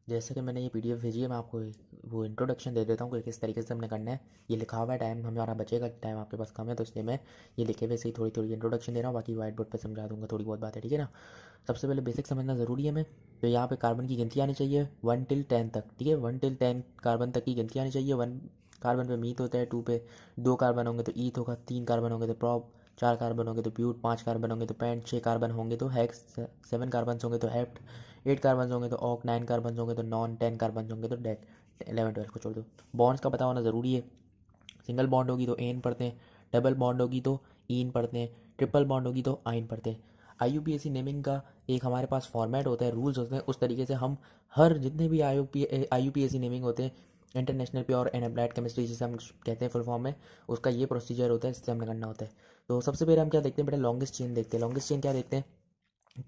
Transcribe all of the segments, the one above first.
जैसे कि मैंने ये पीडीएफ भेजी है, मैं आपको वो इंट्रोडक्शन दे देता हूँ कि किस तरीके से हमने करना है। ये लिखा हुआ है, टाइम हमारा बचेगा, टाइम आपके पास कम है, तो इसलिए मैं ये लिखे हुए से ही थोड़ी थोड़ी इंट्रोडक्शन दे रहा हूँ, बाकी वाइट बोर्ड पर समझा दूंगा थोड़ी बहुत बातें, ठीक है ना। सबसे पहले बेसिक समझना ज़रूरी है हमें। तो यहाँ पे कार्बन की गिनती आनी चाहिए 1 till 10 तक, ठीक है। 1 till 10 कार्बन तक की गिनती आनी चाहिए। 1 कार्बन पे मीथ होता है, 2 पे 2 कार्बन होंगे तो ईथ होगा, 3 कार्बन होंगे तो प्रॉप, 4 कार्बन होंगे तो ब्यूट, 5 कार्बन होंगे तो पेंट, 6 कार्बन होंगे तो हेक्स, 7 कार्बन होंगे तो हेप्ट, 8 कार्बन होंगे तो ऑक, 9 कार्बन होंगे तो नॉन, 10 कार्बन होंगे तो डेक। 11 12 को छोड़ दो। बॉन्ड्स का पता होना ज़रूरी है। सिंगल बॉन्ड होगी तो एन पढ़ते हैं, डबल बॉन्ड होगी तो ईन पढ़ते हैं, ट्रिपल बॉन्ड होगी तो आइन पढ़ते हैं। आईयूपीएसी नेमिंग का एक हमारे पास फॉर्मेट होता है, रूल्स होते हैं, उस तरीके से हम हर जितने भी आईयूपीएसी नेमिंग होते हैं, international pure and applied chemistry जिसे हम कहते हैं फुल फॉर्म में, उसका ये प्रोसीजर होता है, इससे हमने करना होता है। तो सबसे पहले हम क्या देखते हैं बेटा, लॉन्गेस्ट चेन देखते हैं। लॉन्गेस्ट चेन क्या देखते हैं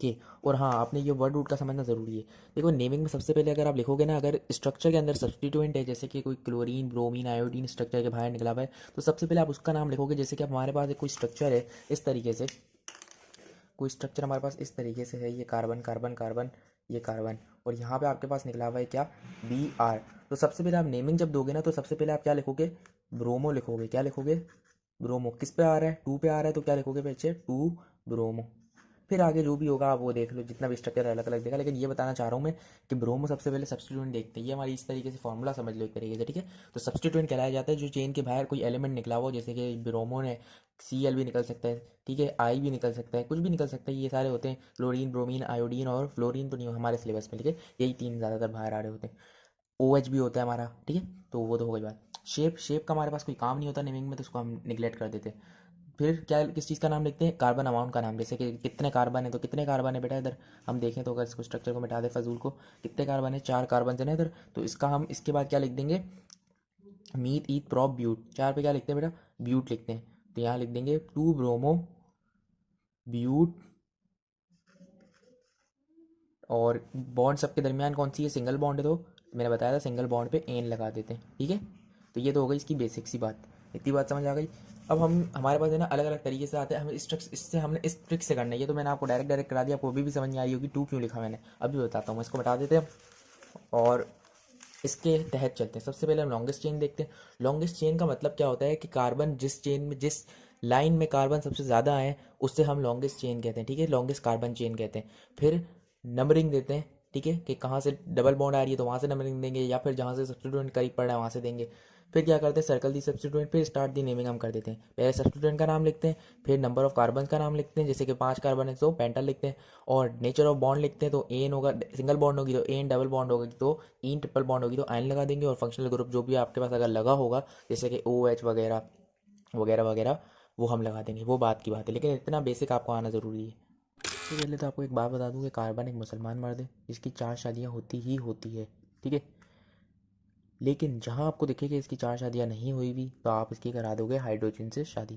कि, और हाँ, आपने ये वर्ड रूट का समझना ज़रूरी है। देखो नेमिंग में सबसे पहले अगर आप लिखोगे ना, अगर स्ट्रक्चर के अंदर सब्सटीट्यूएंट है, जैसे कि कोई क्लोरीन, ब्रोमीन, आयोडीन स्ट्रक्चर के बाहर निकला हुआ है, तो सबसे पहले आप उसका नाम लिखोगे। जैसे कि अब हमारे पास एक कोई स्ट्रक्चर है इस तरीके से, कोई स्ट्रक्चर हमारे पास इस तरीके से है, ये कार्बन कार्बन कार्बन, ये कार्बन, और यहाँ पे आपके पास निकला हुआ है क्या, बी आर। तो सबसे पहले आप नेमिंग जब दोगे ना, तो सबसे पहले आप क्या लिखोगे, ब्रोमो लिखोगे। क्या लिखोगे, ब्रोमो। किस पे आ रहा है, 2 पे आ रहा है, तो क्या लिखोगे बच्चे, 2 ब्रोमो। फिर आगे जो भी होगा आप वो देख लो, जितना भी स्ट्रक्चर अलग अलग देगा, लेकिन ये बताना चाह रहा हूँ मैं कि ब्रोमो सबसे पहले सब्स्टिट्यूएंट देखते हैं। ये हमारी इस तरीके से फॉर्मूला समझ लो एक तरीके से, ठीक है। तो सब्स्टिट्यूएंट कहलाया जाता है जो चेन के बाहर कोई एलिमेंट निकला हो, जैसे कि ब्रोमो ने Cl भी निकल सकता है, ठीक है, आई भी निकल सकता है, कुछ भी निकल सकता है, ये सारे होते हैं। क्लोरीन, ब्रोमीन, आयोडीन और फ्लोरीन तो नहीं हो हमारे सिलेबस में, ठीक है। यही तीन ज़्यादातर बाहर आ रहे होते हैं। ओ एच भी होता है हमारा, ठीक है। तो वो तो हो गई बात। शेप, शेप का हमारे पास कोई काम नहीं होता नेमिंग में, तो उसको हम निगलेक्ट कर देते हैं। फिर क्या, किस चीज़ का नाम लिखते हैं, कार्बन अमाउंट का नाम। जैसे कि कितने कार्बन है, तो कितने कार्बन है बेटा इधर, हम देखें तो अगर इसको स्ट्रक्चर को मिटा दे फजूल को, कितने कार्बन है, 4 कार्बन है ना इधर, तो इसका हम इसके बाद क्या लिख देंगे, मीथ ईथ प्रॉप ब्यूट। 4 पे क्या लिखते हैं बेटा, ब्यूट लिखते हैं। तो यहाँ लिख देंगे 2 ब्रोमो ब्यूट। और बॉन्ड सबके दरमियान कौन सी है, सिंगल बॉन्ड है, तो मैंने बताया था सिंगल बॉन्ड पे एन लगा देते हैं, ठीक है। तो ये तो हो गई इसकी बेसिक सी बात। इतनी बात समझ आ गई। अब हम हमारे पास है ना अलग अलग तरीके से आते हैं, हम इस ट्रिक, इससे हमने इस ट्रिक से करना है। ये तो मैंने आपको डायरेक्ट डायरेक्ट करा दिया, आपको अभी भी समझ नहीं आ रही होगी टू क्यों लिखा मैंने, अभी बताता हूँ मैं, इसको बता देते हैं और इसके तहत चलते हैं। सबसे पहले हम लॉन्गेस्ट चेन देखते हैं। लॉन्गेस्ट चेन का मतलब क्या होता है कि कार्बन जिस चेन में, जिस लाइन में कार्बन सबसे ज़्यादा आए, उससे हम लॉन्गेस्ट चेन कहते हैं, ठीक है, लॉन्गेस्ट कार्बन चेन कहते हैं। फिर नंबरिंग देते हैं, ठीक है, कि कहाँ से डबल बॉन्ड आ रही है तो वहाँ से नंबरिंग देंगे, या फिर जहाँ से सब्स्टिट्यूएंट करीब पड़ रहा है वहाँ से देंगे। फिर क्या करते हैं, सर्कल दी सब्स्टिट्यूएंट, फिर स्टार्ट दी नेमिंग हम कर देते हैं। पहले सब्स्टिट्यूएंट का नाम लिखते हैं, फिर नंबर ऑफ कार्बन का नाम लिखते हैं, जैसे कि 5 कार्बन है तो पेंटल लिखते हैं, और नेचर ऑफ बॉन्ड लिखते हैं, तो एन होगा, सिंगल बॉन्ड होगी तो एन, डबल बॉन्ड होगी तो इन, ट्रिपल बॉन्ड होगी तो आयन लगा देंगे, और फंक्शनल ग्रुप जो भी आपके पास अगर लगा होगा, जैसे कि ओ एच वगैरह वगैरह वगैरह, वो हम लगा देंगे। वो बात की बात है, लेकिन इतना बेसिक आपको आना ज़रूरी है। तो पहले तो आपको एक बात बता दूं कि कार्बन एक मुसलमान मर्द है, इसकी 4 शादियां होती ही होती है, ठीक है। लेकिन जहां आपको दिखे कि इसकी 4 शादियां नहीं हुई भी, तो आप इसकी करा दोगे हाइड्रोजन से शादी।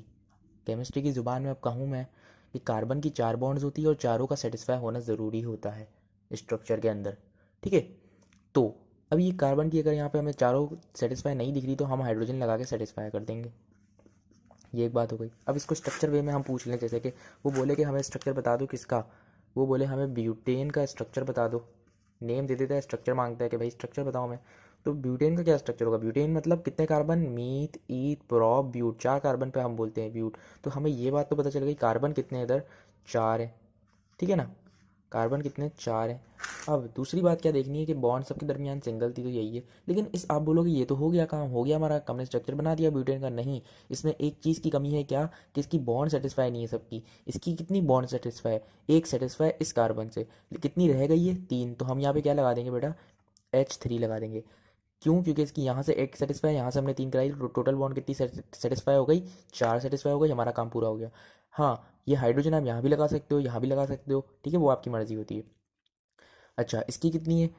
केमिस्ट्री की ज़ुबान में अब कहूँ मैं कि कार्बन की 4 बॉन्ड्स होती है और चारों का सेटिस्फाई होना ज़रूरी होता है स्ट्रक्चर के अंदर, ठीक है। तो अब ये कार्बन की अगर यहाँ पे हमें चारों सेटिस्फाई नहीं दिख रही, तो हम हाइड्रोजन लगा के सेटिस्फाई कर देंगे। ये एक बात हो गई। अब इसको स्ट्रक्चर वे में हम पूछ लें, जैसे कि वो बोले कि हमें स्ट्रक्चर बता दो किसका, वो बोले हमें ब्यूटेन का स्ट्रक्चर बता दो। नेम दे देता है, स्ट्रक्चर मांगता है कि भाई स्ट्रक्चर बताओ हमें। तो ब्यूटेन का क्या स्ट्रक्चर होगा, ब्यूटेन मतलब कितने carbon, meth eth prop but, 4 carbon पे हम बोलते हैं ब्यूट। तो हमें ये बात तो पता चल गई कार्बन कितने हैं इधर, 4 है, ठीक है ना, कार्बन कितने, 4 है। अब दूसरी बात क्या देखनी है कि बॉन्ड सबके दरमियान सिंगल थी तो यही है, लेकिन इस आप बोलोगे ये तो हो गया काम, हो गया हमारा, हमने स्ट्रक्चर बना दिया ब्यूटेन का। नहीं, इसमें एक चीज़ की कमी है, क्या, कि इसकी बॉन्ड सेटिस्फाई नहीं है सबकी। इसकी कितनी बॉन्ड सेटिस्फाई है, एक सेटिस्फाई इस कार्बन से, कितनी रह गई है, 3। तो हम यहाँ पे क्या लगा देंगे बेटा, H3 लगा देंगे। क्यों, क्योंकि इसकी यहाँ से एक सेटिस्फाई, यहाँ से हमने 3 कराई, तो टोटल बॉन्ड कितनी सेटिस्फाई हो गई, 4 सेटिस्फाई हो गई, हमारा काम पूरा हो गया। हाँ, ये हाइड्रोजन आप यहाँ भी लगा सकते हो, यहाँ भी लगा सकते हो, ठीक है, वो आपकी मर्जी होती है। अच्छा, इसकी कितनी है,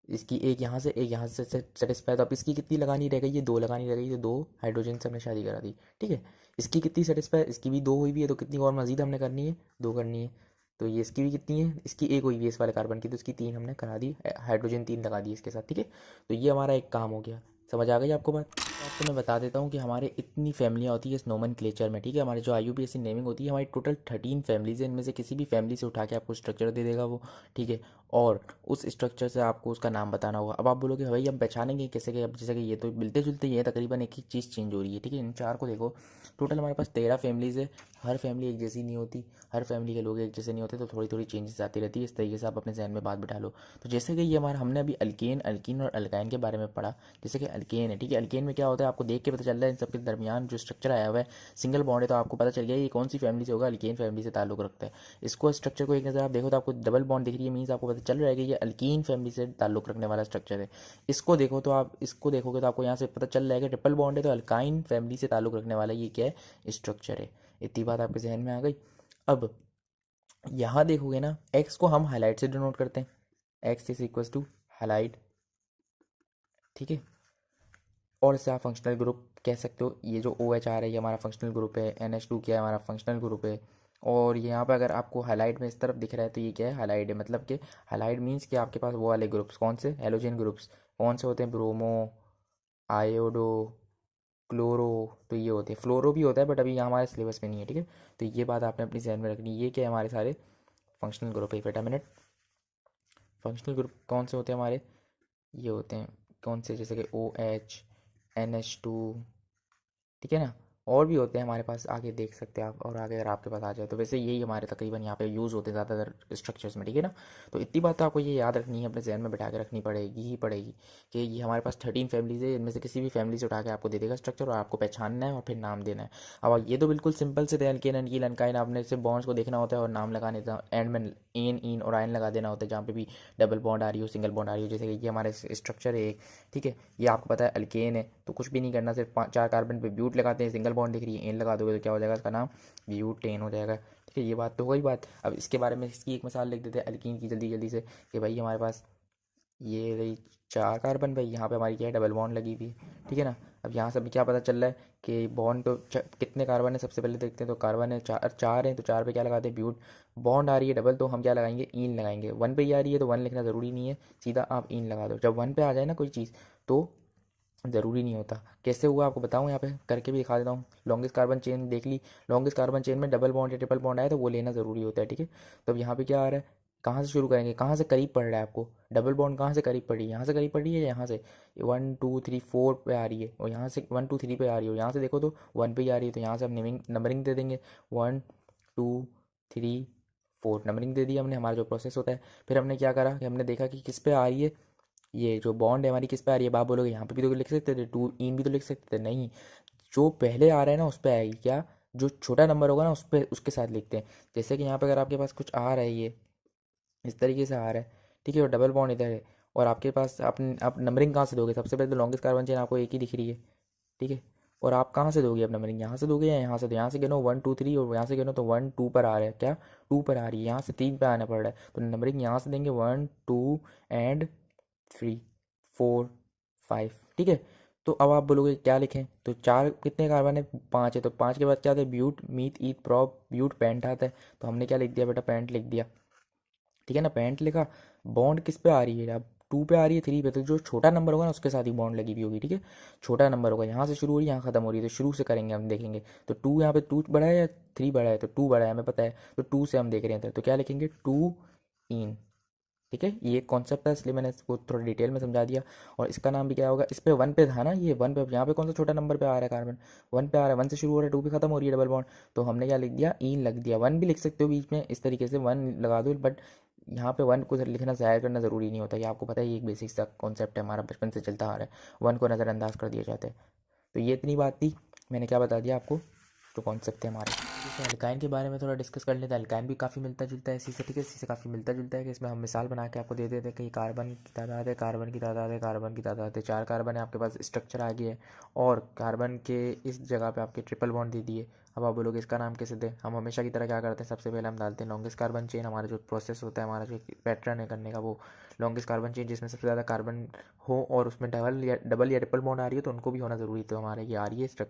इसकी एक यहाँ से एक यहाँ से सेटिस्फाई, तो अब इसकी कितनी लगानी रह गई है, 2 लगानी रह गई, तो 2 हाइड्रोजन से हमने शादी करा दी, ठीक है। इसकी कितनी सेटिस्फाई, इसकी भी 2 हुई भी है, तो कितनी और मजीद हमने करनी है, 2 करनी है। तो ये इसकी भी कितनी है, इसकी एक हुई भी है इस वाले कार्बन की, तो इसकी 3 हमने करा दी, हाइड्रोजन 3 लगा दी इसके साथ, ठीक है। तो ये हमारा एक काम हो गया। समझ आ गई आपको बात। तो मैं बता देता हूँ कि हमारे इतनी फैमिलियाँ होती है इस नोमेनक्लेचर में, ठीक है। हमारे जो IUPAC नेमिंग होती है, हमारी टोटल 13 फैमिलीज है, इनमें से किसी भी फैमिली से उठा के आपको स्ट्रक्चर दे देगा वो, ठीक है। और उस स्ट्रक्चर से आपको उसका नाम बताना होगा। अब आप बोलोगे भाई हम पहचानेंगे कैसे कि, अब जैसे कि ये तो मिलते जुलते ही है, तकरीबन एक ही चीज़ चेंज हो रही है, ठीक है। इन चार को देखो, टोटल हमारे पास 13 फैमिलीज़ है। हर फैमिली एक जैसी नहीं होती, हर फैमिली के लोग एक जैसे नहीं होते, तो थोड़ी थोड़ी चेंजेस आती रहती है। इस तरीके से आप अपने जहन में बात बिठा लो। तो जैसे कि ये हमारा, हमने अभी अल्केन, अल्कीन और अल्काइन के बारे में पढ़ा। जैसे कि अल्केन है, ठीक है। अल्केन में क्या होता है आपको देख के पता चल रहा है, इन सबके दरमियान जो स्ट्रक्चर आया हुआ है सिंगल बॉन्ड है, तो आपको पता चल गया ये कौन सी फैमिली से होगा, अल्केन फैमिली से ताल्लुक रखता है। इसको स्ट्रक्चर को एक नज़र आप देखो तो आपको डबल बॉन्ड दिख रही है, मीन्स आपको पता चल रहा है कि ये अल्कीन फैमिली से ताल्लुक रखने वाला स्ट्रक्चर है। इसको देखो तो आप, इसको देखोगे तो आपको यहाँ से पता चल रहा है कि ट्रिपल बॉन्ड है, तो अल्काइन फैमिली से ताल्लुक रखने वाला ये क्या है, स्ट्रक्चर है। इतनी बात आपके जहन में आ गई। अब यहाँ देखोगे ना, एक्स को हम हाईलाइट से डिनोट करते हैं, x is equal to highlight, ठीक है। और इसे आप फंक्शनल ग्रुप कह सकते हो। ये जो OH आ रहा है ये हमारा फंक्शनल ग्रुप है, NH2 क्या है, हमारा फंक्शनल ग्रुप है। और यहाँ पे अगर आपको हाईलाइट में इस तरफ दिख रहा है तो ये क्या है, हाईलाइट है। मतलब कि हाईलाइट मीन्स कि आपके पास वो वाले ग्रुप्स कौन से, हेलोजन ग्रुप्स कौन से होते हैं, ब्रोमो, आयोडो, क्लोरो, तो ये होते हैं। फ्लोरो भी होता है बट अभी यहाँ हमारे सिलेबस में नहीं है, ठीक है। तो ये बात आपने अपनी जहन में रखनी है। ये क्या है, हमारे सारे फंक्शनल ग्रुप है। Wait a minute, functional group कौन से होते हैं हमारे, ये होते हैं कौन से, जैसे कि OH, NH2, ठीक है ना। और भी होते हैं हमारे पास, आगे देख सकते हैं आप, और आगे अगर आपके पास आ जाए तो वैसे यही हमारे तकरीबन यहाँ पे यूज़ होते हैं ज़्यादातर स्ट्रक्चर्स में, ठीक है ना। तो इतनी बात तो आपको ये याद रखनी है, अपने जहन में बैठा के रखनी पड़ेगी ही पड़ेगी कि ये हमारे पास 13 फैमिलीज है, इनमें से किसी भी फैमिली से उठा के आपको दे देगा स्ट्रक्चर, और आपको पहचानना है और फिर नाम देना है। अब ये तो बिल्कुल सिंपल से थे, अल्केन, अनकीन, अनकाइन, आपने सिर्फ बॉन्ड्स को देखना होता है और नाम लगाने, एंड में एन, इन और आयन लगा देना होता है जहाँ पे भी डबल बॉन्ड आ रही हो, सिंगल बॉन्ड आ रही हो। जैसे कि ये हमारे स्ट्रक्चर है एक, ठीक है। ये आपको पता है अल्केन है, तो कुछ भी नहीं करना, सिर्फ 4 कार्बन पे ब्यूट लगाते हैं, सिंगल बॉन्ड दिख रही है, एन लगा दोगे तो क्या हो जाएगा, इसका नाम ब्यूटेन हो जाएगा, ठीक है। ये बात तो हो गई बात। अब इसके बारे में इसकी एक मिसाल लिख देते हैं अल्कीन की जल्दी जल्दी से, कि भाई हमारे पास ये रही 4 कार्बन, भाई यहाँ पे हमारी क्या है, डबल बॉन्ड लगी हुई है, ठीक है ना। अब यहाँ से भी क्या पता चल रहा है कि बॉन्ड तो कितने कार्बन है, सबसे पहले देखते हैं। तो कार्बन है 4, 4 है, तो 4 पे क्या लगाते हैं, ब्यूट। बॉन्ड आ रही है डबल, तो हम क्या लगाएंगे, इन लगाएंगे। 1 पे ही आ रही है तो 1 लिखना ज़रूरी नहीं है, सीधा आप इन लगा दो। जब 1 पे आ जाए ना कोई चीज़ तो ज़रूरी नहीं होता। कैसे हुआ आपको बताऊँ, यहाँ पे करके भी दिखा देता हूँ। लॉन्गेस्ट कार्बन चेन देख ली, लॉन्गेस्ट कार्बन चेन में डबल बॉन्ड या ट्रिपल बॉन्ड आया तो वो लेना ज़रूरी होता है, ठीक है। तो अब यहाँ पे क्या आ रहा है, कहाँ से शुरू करेंगे, कहाँ से करीब पड़ रहा है आपको, डबल बॉन्ड कहाँ से करीब पड़ी है, यहाँ से करीब पड़ी है या यहाँ से, 1 2 3 4 पे आ रही है, और यहाँ से 1 2 3 पे आ रही है, और यहाँ से देखो तो 1 पे ही आ रही है, तो यहाँ से हम नंबरिंग दे देंगे, 1 2 3 4 नंबरिंग दे दी हमने। हमारा जो प्रोसेस होता है, फिर हमने क्या करा कि हमने देखा कि किस पे आ रही है, ये जो बॉन्ड है हमारी किस पे आ रही है। आप बोलोगे यहाँ पे भी तो लिख सकते थे, 2 इन भी तो लिख सकते थे, नहीं, जो पहले आ रहा है ना उस पे आएगी, क्या, जो छोटा नंबर होगा ना उस पे, उसके साथ लिखते हैं। जैसे कि यहाँ पे अगर आपके पास कुछ आ रहा है, ये इस तरीके से आ रहा है, ठीक है, और डबल बॉन्ड इधर है, और आपके पास आप नंबरिंग कहाँ से दोगे, सबसे पहले तो लॉन्गेस्ट कार्बन चेन आपको एक ही दिख रही है, ठीक है। और आप कहाँ से दोगे अब नंबरिंग, यहाँ से दोगे या यहाँ से, तो यहाँ से गिनो 1 2 3, और यहाँ से गिनो तो 1 2 पर आ रहा है, क्या 2 पर आ रही है, यहाँ से 3 पे आना पड़ रहा है, तो नंबरिंग यहाँ से देंगे 1 2 एंड 3 4 5, ठीक है। तो अब आप बोलोगे क्या लिखें, तो 4 कितने कार्बन है, 5 है, तो 5 के बाद क्या आता है, but, meth, eth, prop, but, pent आता है। तो हमने क्या लिख दिया बेटा, पेंट लिख दिया, ठीक है ना, पेंट लिखा। बॉन्ड किस पे आ रही है अब, 2 पे आ रही है, 3 पे, तो जो छोटा नंबर होगा ना उसके साथ ही बॉन्ड लगी हुई होगी, ठीक है। छोटा नंबर होगा, यहाँ से शुरू हो रही है, यहाँ खत्म हो रही है, तो शुरू से करेंगे हम, देखेंगे तो 2 यहाँ पे 2 बड़ा है या 3 बड़ा है, तो 2 बड़ा है हमें पता है, तो 2 से हम देख रहे हैं, तो क्या लिखेंगे, 2 इन, ठीक है। ये कॉन्सेप्ट है, इसलिए मैंने इसको थोड़ा डिटेल में समझा दिया। और इसका नाम भी क्या होगा, इस पे 1 पे था ना, ये 1 पे, यहाँ पे कौन सा छोटा नंबर पे आ रहा है कार्बन, 1 पे आ रहा है, 1 से शुरू हो रहा है, 2 पे खत्म हो रही है डबल बॉन्ड, तो हमने क्या लिख दिया, इन लग दिया। 1 भी लिख सकते हो बीच में, इस तरीके से 1 लगा दो, बट यहाँ पे 1 को लिखना ज़ाहिर करना ज़रूरी नहीं होता, ये आपको पता है, ये एक बेसिक सा कॉन्सेप्ट है, हमारा बचपन से चलता आ रहा है, 1 को नज़रअंदाज कर दिया जाता है। तो ये इतनी बात थी, मैंने क्या बता दिया आपको, जो कॉन्सेप्ट थे हमारे। जैसे अल्काइन के बारे में थोड़ा डिस्कस कर लेते हैं। अल्काइन भी काफ़ी मिलता जुलता है इसी से, ठीक है, इसी से काफ़ी मिलता जुलता है, कि इसमें हम मिसाल बना के आपको दे देते हैं कि कार्बन की तादाद है, कार्बन की तादाद है, कार्बन की तादाद है, 4 कार्बन है आपके पास, स्ट्रक्चर आ गया है, और कार्बन के इस जगह पे आपके ट्रिपल बॉन्ड दे दिए। अब आप बोलोगे इसका नाम कैसे दें, हम हमेशा की तरह क्या करते हैं, सबसे पहले हम डालते हैं लॉन्गेस्ट कार्बन चेन, हमारा जो प्रोसेस होता है, हमारा जो पैटर्न है करने का, वो लॉन्गेस्ट कार्बन चेन जिसमें सबसे ज़्यादा कार्बन हो और उसमें डबल या ट्रिपल बॉन्ड आ रही है तो उनको भी होना ज़रूरी है, तो हमारे ये आ रही है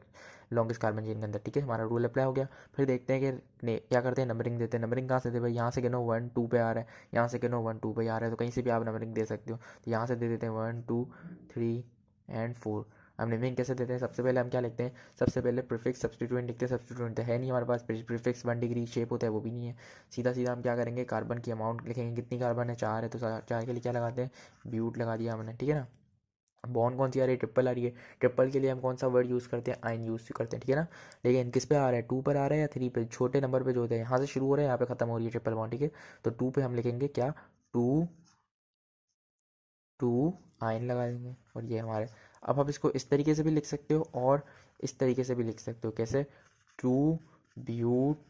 लॉन्गेस्ट कार्बन चेन के अंदर, ठीक है, हमारा रूल अप्लाई हो गया। फिर देखते हैं कि क्या करते हैं, नंबरिंग देते हैं। नंबरिंग कहाँ से दे भाई, यहाँ से गिनो 1 2 पे आ रहा है, यहाँ से गिनो 1 2 पे आ रहा है, तो कहीं से भी आप नंबरिंग दे सकते हो, तो यहाँ से दे देते हैं 1 2 3 एंड 4। हम नेमिंग कैसे देते हैं, सबसे पहले हम क्या लिखते हैं, सबसे पहले प्रीफिक्स सब्स्टिट्यूएंट लिखते हैं। सब्स्टिट्यूएंट तो है नहीं हमारे पास, प्रीफिक्स 1 डिग्री शेप होता है वो भी नहीं है। सीधा सीधा हम क्या करेंगे, कार्बन की अमाउंट लिखेंगे, कितनी कार्बन है, 4 है, तो 4 के लिए क्या लगाते हैं, ब्यूट लगा दिया हमने, ठीक है ना। बॉन्ड कौन सी आ रही है, ट्रिपल आ रही है। ट्रिपल के लिए हम कौन सा वर्ड यूज़ करते हैं, आइन यूज़ करते हैं, ठीक है ना। लेकिन किस पे आ रहा है, 2 पर आ रहा है या 3 पे, छोटे नंबर पे जो होते हैं, यहाँ से शुरू हो रहा है यहाँ पे खत्म हो रही है ट्रिपल बॉन्ड, ठीक है। तो 2 पे हम लिखेंगे क्या, टू, टू आयन लगा देंगे, और ये हमारे। अब आप इसको इस तरीके से भी लिख सकते हो और इस तरीके से भी लिख सकते हो, कैसे, टू ब्यूटाइन,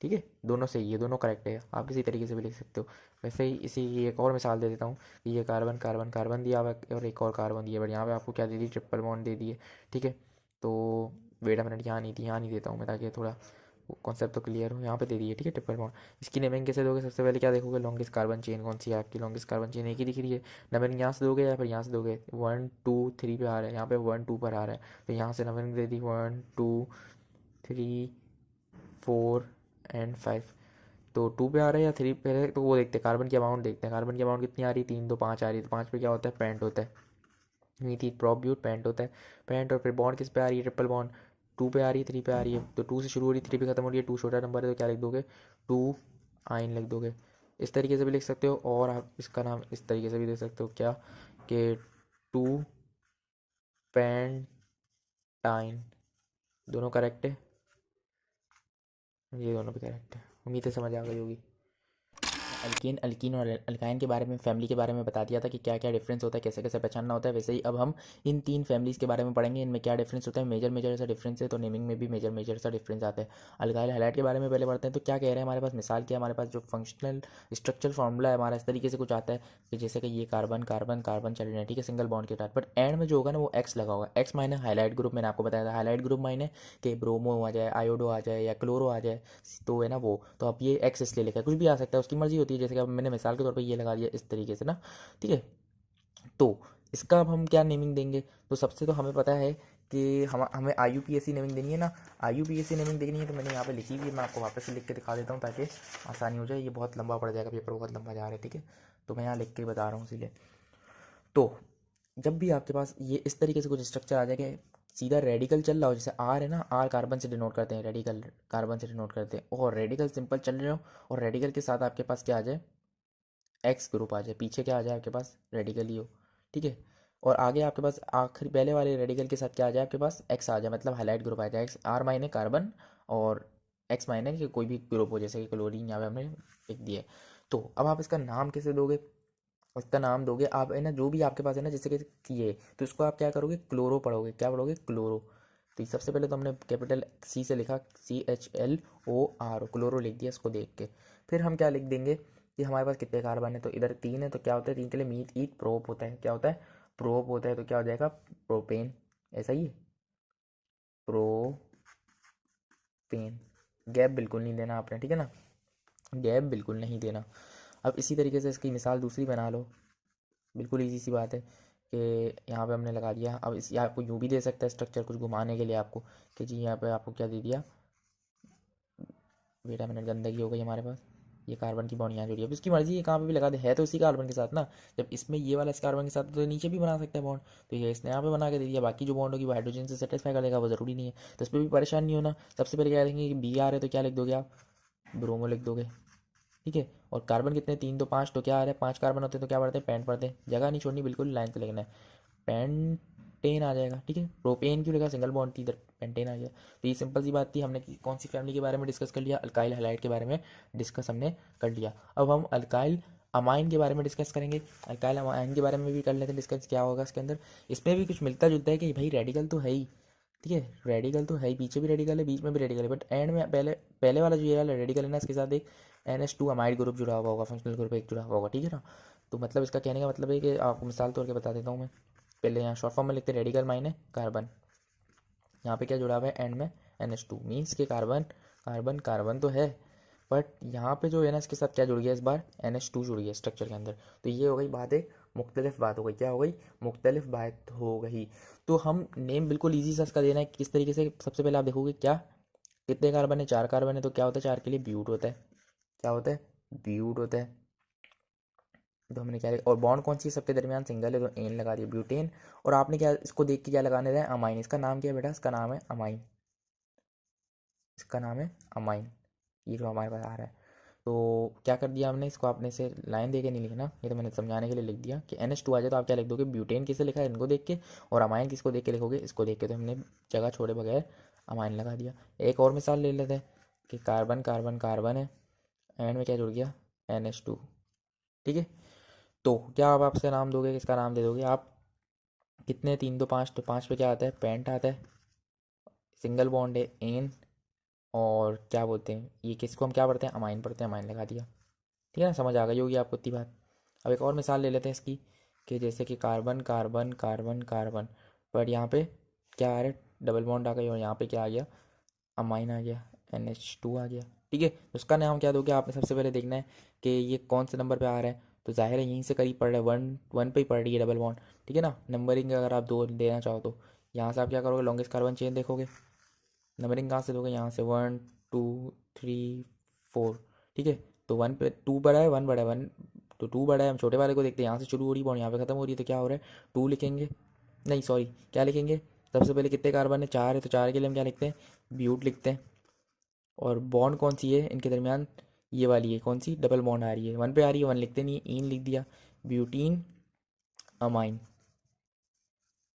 ठीक है। दोनों सही है, दोनों करेक्ट है, आप किसी तरीके से भी लिख सकते हो। वैसे ही इसी एक और मिसाल दे देता हूँ कि ये कार्बन कार्बन कार्बन दिया हुआ है और एक और कार्बन दिया, बट यहाँ पे आपको क्या दे दी, ट्रिपल बॉन्ड दे दिए, ठीक है। तो वेट अ मिनट, यहाँ नहीं थी, यहाँ नहीं देता हूँ मैं, ताकि थोड़ा कॉन्सेप्ट तो क्लियर हो। यहाँ पे दे दिए, ठीक है, ट्रिपल बॉन्ड। इसकी नेमिंग कैसे दोगे, सबसे पहले क्या देखोगे, लॉन्गेस्ट कार्बन चेन कौन सी है आपकी, लॉन्गेस्ट कार्बन चेन एक ही दिख रही है। नंबरिंग यहाँ से दोगे या फिर यहाँ से दोगे, 1 2 3 पे आ रहा है, यहाँ पे 1 2 पर आ रहा है, तो यहाँ से नंबरिंग दे दी 1 2 3 4 एंड 5। तो 2 पे आ रहा है या 3 पे है, तो वो देखते हैं, कार्बन की अमाउंट देखते हैं, कार्बन की अमाउंट कितनी आ रही है, 3 2 5 आ रही है, तो 5 पे क्या होता है, पेंट होता है, मीथी प्रोब्यूट पेंट होता है, पेंट। और फिर बॉन्ड किस पे आ रही है, ट्रिपल बॉन्ड, 2 पे आ रही है, 3 पे आ रही है, तो 2 से शुरू हो रही है, 3 पे खत्म हो रही है, 2 छोटा नंबर है तो क्या लिख दोगे, 2 आइन लिख दोगे। इस तरीके से भी लिख सकते हो, और आप इसका नाम इस तरीके से भी दे सकते हो, क्या, कि 2 पेंटाइन। दोनों करेक्ट है, ये दोनों भी करेक्ट है, उम्मीद है समझ आ गई होगी। अल्कीन अल्कीन और अल्काइन के बारे में, फैमिली के बारे में बता दिया था कि क्या क्या डिफरेंस होता है, कैसे कैसे पहचानना होता है। वैसे ही अब हम इन 3 फैमिलीज़ के बारे में पढ़ेंगे, इनमें क्या डिफरेंस होता है, मेजर मेजर सा डिफरेंस है, तो नेमिंग में भी मेजर मेजर सा डिफरेंस आता है। अल्काइल हाइलाइट के बारे में पहले पढ़ते हैं, तो क्या कह रहे हैं हमारे पास, मिसाल क्या है, हमारे पास जो फंक्शनल स्ट्रक्चर फॉर्मूला है हमारा, इस तरीके से कुछ आता है कि जैसे कि ये कार्बन कार्बन कार्बन चल रहे हैं, ठीक है, सिंगल बॉन्ड के साथ, बट एंड में जो होगा ना वो एक्स लगा होगा। एक्स मायने हाईलाइट ग्रुप, मैंने आपको बताया था, हाईलाइट ग्रुप मायने कि ब्रोमो आ जाए, आयोडो आ जाए या क्लोरो आ जाए, तो है ना वो, तो अब ये एक्स इसलिए लिखा है, कुछ भी आ सकता है, उसकी मर्जी होती है, जैसे कि अब मैंने मिसाल के तौर पे ये लगा दिया इस तरीके से ना, ठीक है। तो इसका अब हम क्या नेमिंग देंगे, तो सबसे तो हमें पता है कि हमें IUPAC नेमिंग देनी है ना। IUPAC नेमिंग देनी है, तो मैंने यहाँ पे लिखी हुई है, मैं आपको वापस से लिख के दिखा देता हूँ ताकि आसानी हो जाए, ये बहुत लंबा पड़ जाएगा, पेपर बहुत लंबा जा रहा है, ठीक है। तो मैं यहाँ लिख के बता रहा हूँ इसीलिए। तो जब भी आपके पास ये इस तरीके से कुछ स्ट्रक्चर आ जाएगा, सीधा रेडिकल चल रहा हो, जैसे आर है ना, आर कार्बन से डिनोट करते हैं, रेडिकल कार्बन से डिनोट करते हैं, और रेडिकल सिंपल चल रहे हो, और रेडिकल के साथ आपके पास क्या आ जाए, एक्स ग्रुप आ जाए, पीछे क्या आ जाए आपके पास, रेडिकल ही हो, ठीक है। और आगे आपके पास आखिरी पहले वाले रेडिकल के साथ क्या आ जाए आपके पास, एक्स आ जाए, मतलब हाईलाइट ग्रुप आ जाए, एक्स, आर मायने कार्बन और एक्स मायने कि कोई भी ग्रुप हो, जैसे कि क्लोरीन यहाँ पे हमने लिख दिया है। तो अब आप इसका नाम कैसे दोगे, इसका नाम दोगे आप, है ना, जो भी आपके पास है ना, जैसे कि ये, तो इसको आप क्या करोगे, क्लोरो पढ़ोगे, क्या पढ़ोगे, क्लोरो। तो सबसे पहले तो हमने कैपिटल सी से लिखा, CHLOR, क्लोरो लिख दिया इसको देख के। फिर हम क्या लिख देंगे कि हमारे पास कितने कार्बन है, तो इधर 3 है, तो क्या होता है, 3 के लिए मीथ ईथ प्रोप होता है, क्या होता है, प्रोप होता है, तो क्या हो जाएगा, प्रोपेन, ऐसा ही है, प्रोपेन। गैप बिल्कुल नहीं देना आपने, ठीक है ना, गैप बिल्कुल नहीं देना। अब इसी तरीके से इसकी मिसाल दूसरी बना लो, बिल्कुल इजी सी बात है कि यहाँ पे हमने लगा दिया। अब इस आपको यूँ भी दे सकता है स्ट्रक्चर कुछ घुमाने के लिए आपको, कि जी यहाँ पे आपको क्या दे दिया, बेटा मिनट, गंदगी हो गई हमारे पास, ये कार्बन की बॉन्ड यहाँ जुड़ी है, अब इसकी मर्जी है कहाँ पे भी लगा दे, है तो इसी कार्बन के साथ ना, जब इसमें ये वाला इस कार्बन के साथ, तो नीचे भी बना सकता है बॉन्ड, तो ये इसने यहाँ पे बना के दे दिया, बाकी जो बॉन्ड होगी वो हाइड्रोजन से सेटिस्फाई कर देगा, वो जरूरी नहीं है, तो इस पर भी परेशान नहीं होना। सबसे पहले क्या देंगे कि बी आ रहे तो क्या लिख दोगे आप, ब्रोमो लिख दोगे, ठीक है। और कार्बन कितने, 3 तो 5, तो क्या आ रहा है, 5 कार्बन होते हैं तो क्या पढ़ते हैं, पेंट पढ़ते हैं, जगह नहीं छोड़नी, बिल्कुल लाइन से लिखना है, पेंटेन आ जाएगा, ठीक है। प्रोपेन क्यों लिखा, सिंगल बॉन्ड थी, इधर पेंटेन आ गया। तो ये सिंपल सी बात थी, हमने कौन सी फैमिली के बारे में डिस्कस कर लिया, अल्काइल हैलाइड के बारे में डिस्कस हमने कर लिया। अब हम अल्काइल अमाइन के बारे में डिस्कस करेंगे, अल्काइल अमाइन के बारे में भी कर लेते हैं डिस्कस, क्या होगा इसके अंदर। इसमें भी कुछ मिलता जुलता है कि भाई रेडिकल तो है ही, ठीक है, रेडिकल तो है ही, पीछे भी रेडिकल है, बीच में भी रेडिकल है, बट एंड में पहले पहले वाला जो ये वाला रेडिकल है ना, इसके साथ एक NH2 अमाइड ग्रुप जुड़ा हुआ होगा, फंक्शनल ग्रुप एक जुड़ा हुआ होगा, ठीक है ना। तो मतलब इसका कहने का मतलब है कि आपको मिसाल तौर के बता देता हूँ मैं, पहले यहाँ शॉर्ट फॉर्म में लिखते हैं, रेडिकल माइने कार्बन, यहाँ पे क्या जुड़ा हुआ है एंड में, NH2 मीन्स के कार्बन कार्बन कार्बन तो है, बट यहाँ पे जो है ना इसके साथ क्या जुड़ गया, इस बार NH2 जुड़ गया स्ट्रक्चर के अंदर। तो ये हो गई बात, एक मुख्तलिफ बात हो गई, क्या हो गई, मुख्तलिफ बात हो गई। तो हम नेम बिल्कुल ईजी सा इसका देना है, किस तरीके से, सबसे पहले आप देखोगे क्या, कितने कार्बन है, 4 कार्बन है, तो क्या होता है, 4 के लिए ब्यूट होता है, क्या होता है, ब्यूट होता है, तो हमने क्या, और बॉन्ड कौन सी है सबके दरमियान, सिंगल है तो एन लगा दिया ब्यूटेन। और आपने क्या इसको देख के क्या लगाने रहे, अमाइन। इसका नाम क्या है बेटा, इसका नाम है अमाइन, इसका नाम है अमाइन। ये जो हमारे पास आ रहा है, तो क्या कर दिया हमने, इसको आपने से लाइन दे के नहीं लिखना, ये तो मैंने समझाने के लिए लिख दिया कि NH2 आ जाए तो आप क्या लिख दोगे, ब्यूटेन किसे लिखा है इनको देख के, और अमाइन किसको देख के लिखोगे, इसको देख के। तो हमने जगह छोड़े बगैर अमाइन लगा दिया। एक और मिसाल ले लेते हैं कि कार्बन कार्बन कार्बन है, एंड में क्या जुड़ गया, NH2। ठीक है, तो क्या आप आपसे नाम दोगे, किसका नाम दे दोगे आप, कितने, 3 2 5, तो 5 पे क्या आता है, पेंट आता है, सिंगल बॉन्ड है एन, और क्या बोलते हैं ये, किसको हम क्या पढ़ते हैं, अमाइन पढ़ते हैं, अमाइन लगा दिया। ठीक है ना, समझ आ गई होगी आपको इतनी बात। अब एक और मिसाल ले लेते हैं इसकी, कि जैसे कि कार्बन कार्बन कार्बन कार्बन, पर यहाँ पे क्या आ रहा है, डबल बॉन्ड आ गई, और यहाँ पे क्या आ गया, अमाइन आ गया, NH2 आ गया। ठीक है, तो उसका नाम क्या दोगे आपने, सबसे पहले देखना है कि ये कौन से नंबर पे आ रहा है, तो जाहिर है यहीं से करीब पड़ रहा है, वन वन पे ही पड़ रही है डबल बॉन्ड। ठीक है ना, नंबरिंग अगर आप दो देना चाहो तो यहाँ से आप क्या करोगे, लॉन्गेस्ट कार्बन चेन देखोगे, नंबरिंग कहाँ से दोगे, यहाँ से 1 2 3 4। ठीक है, तो 1 पे 2 बड़ा है, 1 बड़ा है, 1 तो 2 बड़ा है, हम छोटे वाले को देखते हैं, यहाँ से शुरू हो रही बॉन्ड यहाँ पे खत्म हो रही है, तो क्या हो रहा है, 2 लिखेंगे, नहीं सॉरी क्या लिखेंगे, सबसे पहले कितने कार्बन है, 4 है, तो 4 के लिए हम क्या लिखते हैं, ब्यूट लिखते हैं। और बॉन्ड कौन सी है इनके दरमियान, ये वाली है, कौन सी, डबल बॉन्ड आ रही है, 1 पे आ रही है, 1 लिखते नहीं है, इन लिख दिया, ब्यूटीन अमाइन।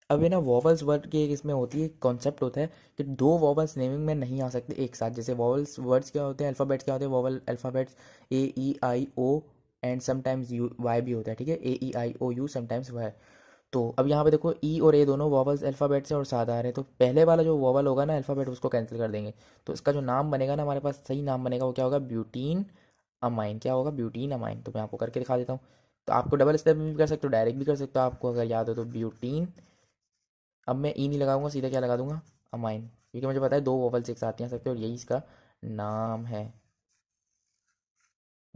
अब है ना, वॉवल्स वर्ड के एक इसमें होती है, कॉन्सेप्ट होता है कि दो वॉवल्स नेमिंग में नहीं आ सकते एक साथ। जैसे वॉवल्स वर्ड्स क्या होते हैं, अल्फ़ाबेट्स क्या होते हैं, vowel alphabets A E I O, and sometimes U Y भी होता है। ठीक है, AEIOU समटाइम्स वाई। तो अब यहाँ पे देखो, ई और ए दोनों वॉवल्स अल्फ़ाबेट्स हैं और साथ आ रहे हैं, तो पहले वाला जो वॉवल होगा ना अल्फ़ाबेट, उसको कैंसिल कर देंगे, तो इसका जो नाम बनेगा ना हमारे पास, सही नाम बनेगा, वो क्या होगा, ब्यूटीन अमाइन। क्या होगा, ब्यूटीन अमाइन। तो मैं आपको करके दिखा देता हूँ। तो आपको डबल स्टेप में भी कर सकते हो, डायरेक्ट भी कर सकते हो, आपको अगर याद हो तो, ब्यूटीन, अब मैं ई नहीं लगाऊंगा, सीधा क्या लगा दूंगा, अमाइन, क्योंकि मुझे पता है दो वोवल्स एक साथ नहीं आ सकते, और यही इसका नाम है।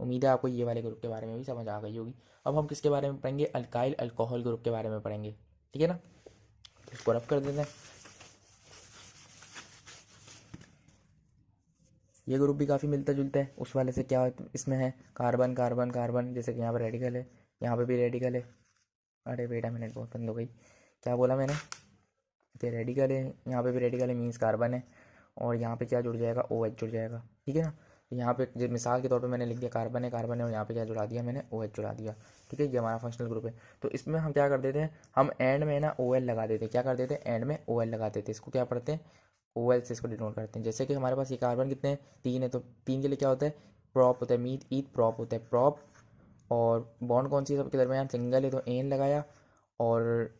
उम्मीद है आपको ये वाले ग्रुप के बारे में भी समझ आ गई होगी। अब हम किसके बारे में पढ़ेंगे, अल्काइल अल्कोहल ग्रुप के बारे में पढ़ेंगे। ठीक है ना, तो इसको रफ कर देते हैं। ये ग्रुप भी काफ़ी मिलता जुलता है उस वाले से। क्या इसमें है, कार्बन कार्बन कार्बन, जैसे कि यहाँ पर रेडिकल है, यहाँ पे भी रेडिकल है। अरे बेटा मिनट बहुत बंद हो गई, क्या बोला मैंने, ये रेडिकल है, यहाँ पे भी रेडिकल है, मीन्स कार्बन है, और यहाँ पे क्या जुड़ जाएगा, OH जुड़ जाएगा। ठीक है ना, तो यहाँ पे जो मिसाल के तौर पे मैंने लिख दिया कार्बन है, और यहाँ पे क्या जुड़ा दिया मैंने, OH जुड़ा दिया। ठीक है, ये हमारा फंक्शनल ग्रुप है। तो इसमें हम क्या कर देते हैं, हम एंड में ना OL लगा देते हैं। क्या कर देते हैं, एंड में OL लगा देते हैं। इसको क्या पढ़ते हैं, OL से इसको डिनोट करते हैं। जैसे कि हमारे पास ये कार्बन कितने हैं, 3 है, तो 3 के लिए क्या होता है, प्रॉप होता है, मीट ईट प्रॉप होता है, प्रॉप। और बॉन्ड कौन सी है सबके दरमियान, सिंगल है, तो एन लगाया, और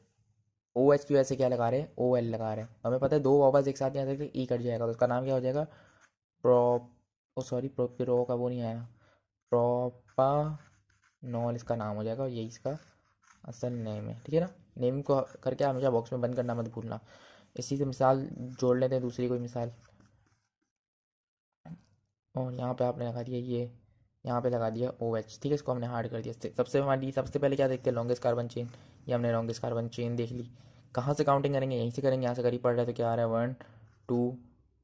OH की वजह से क्या लगा रहे हैं, OL लगा रहे हैं। हमें पता है दो वापस एक साथ नहीं आ सकते, ई कट जाएगा, तो उसका नाम क्या हो जाएगा, प्रोप, ओ सॉरी प्रोपिरो का वो नहीं आया, प्रोपानॉल इसका नाम हो जाएगा, और यही इसका असल नेम है। ठीक है ना, नेम को करके हमेशा बॉक्स में बंद करना मत भूलना। इसी से मिसाल जोड़ लेते हैं, दूसरी कोई मिसाल, और यहाँ पे आपने लगा दिया ये, यहाँ पे लगा दिया OH। ठीक है, इसको हमने हार्ड कर दिया। सबसे हमारी सबसे पहले क्या देखते हैं, लॉन्गेस्ट कार्बन चेन। ये हमने लॉन्गेस्ट कार्बन चेन देख ली। कहाँ से काउंटिंग करेंगे, यहीं से करेंगे, यहाँ से करीब पड़ रहा है, तो क्या आ रहा है, 1 2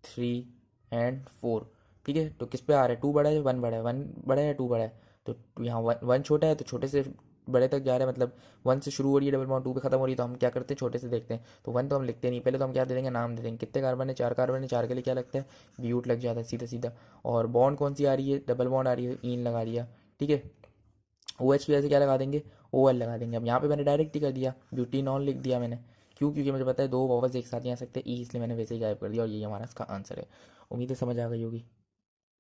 3 एंड 4। ठीक है, तो किस पे आ रहा है, 2 बड़ा है, 1 बड़ा है, 1 बड़ा है, 2 बड़ा है, तो यहाँ 1 छोटा है, तो छोटे से बड़े तक जा रहा है, मतलब 1 से शुरू हो रही है डबल बॉन्ड, 2 पे खत्म हो रही है, तो हम क्या करते हैं, छोटे से देखते हैं। तो 1 तो हम लिखते नहीं, पहले तो हम क्या दे देंगे, नाम दे देंगे, कितने कार्बन है, 4 कार्बन है, 4 के लिए क्या लगता है, ब्यूट लग जाता है सीधा सीधा। और बॉन्ड कौन सी आ रही है, डबल बॉन्ड आ रही है, इन लगा दिया। ठीक है, OH की वजह से क्या लगा देंगे, OL लगा देंगे। अब यहाँ पे मैंने डायरेक्ट ही कर दिया, ब्यूटीनॉल लिख दिया मैंने, क्यों, क्योंकि मुझे पता है दो वॉवल्स एक साथ नहीं आ सकते, ई, इसलिए मैंने वैसे ही गायब कर दिया, और यही हमारा इसका आंसर है। उम्मीद है समझ आ गई होगी।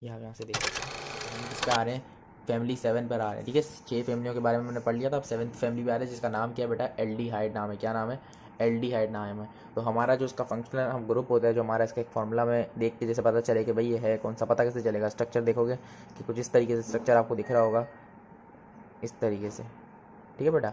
यहाँ से देख सकते हैं हम किस पे आ रहे हैं, फैमिली 7 पर आ रहे हैं। ठीक है, 6 फैमिलियों के बारे में मैंने पढ़ लिया था, अब 7th फैमिली पे आ रहे हैं, जिसका नाम क्या है बेटा, एल्डिहाइड नाम है। क्या नाम है, एल्डिहाइड नाम है। तो हमारा जो इसका फंक्शनल हम ग्रुप होता है, जो हमारा इसका एक फॉर्मूला में देख के जैसे पता चले कि भाई ये है कौन सा, पता कैसे चलेगा, स्ट्रक्चर देखोगे कि कुछ इस तरीके से स्ट्रक्चर आपको दिख रहा होगा, इस तरीके से। ठीक है बेटा,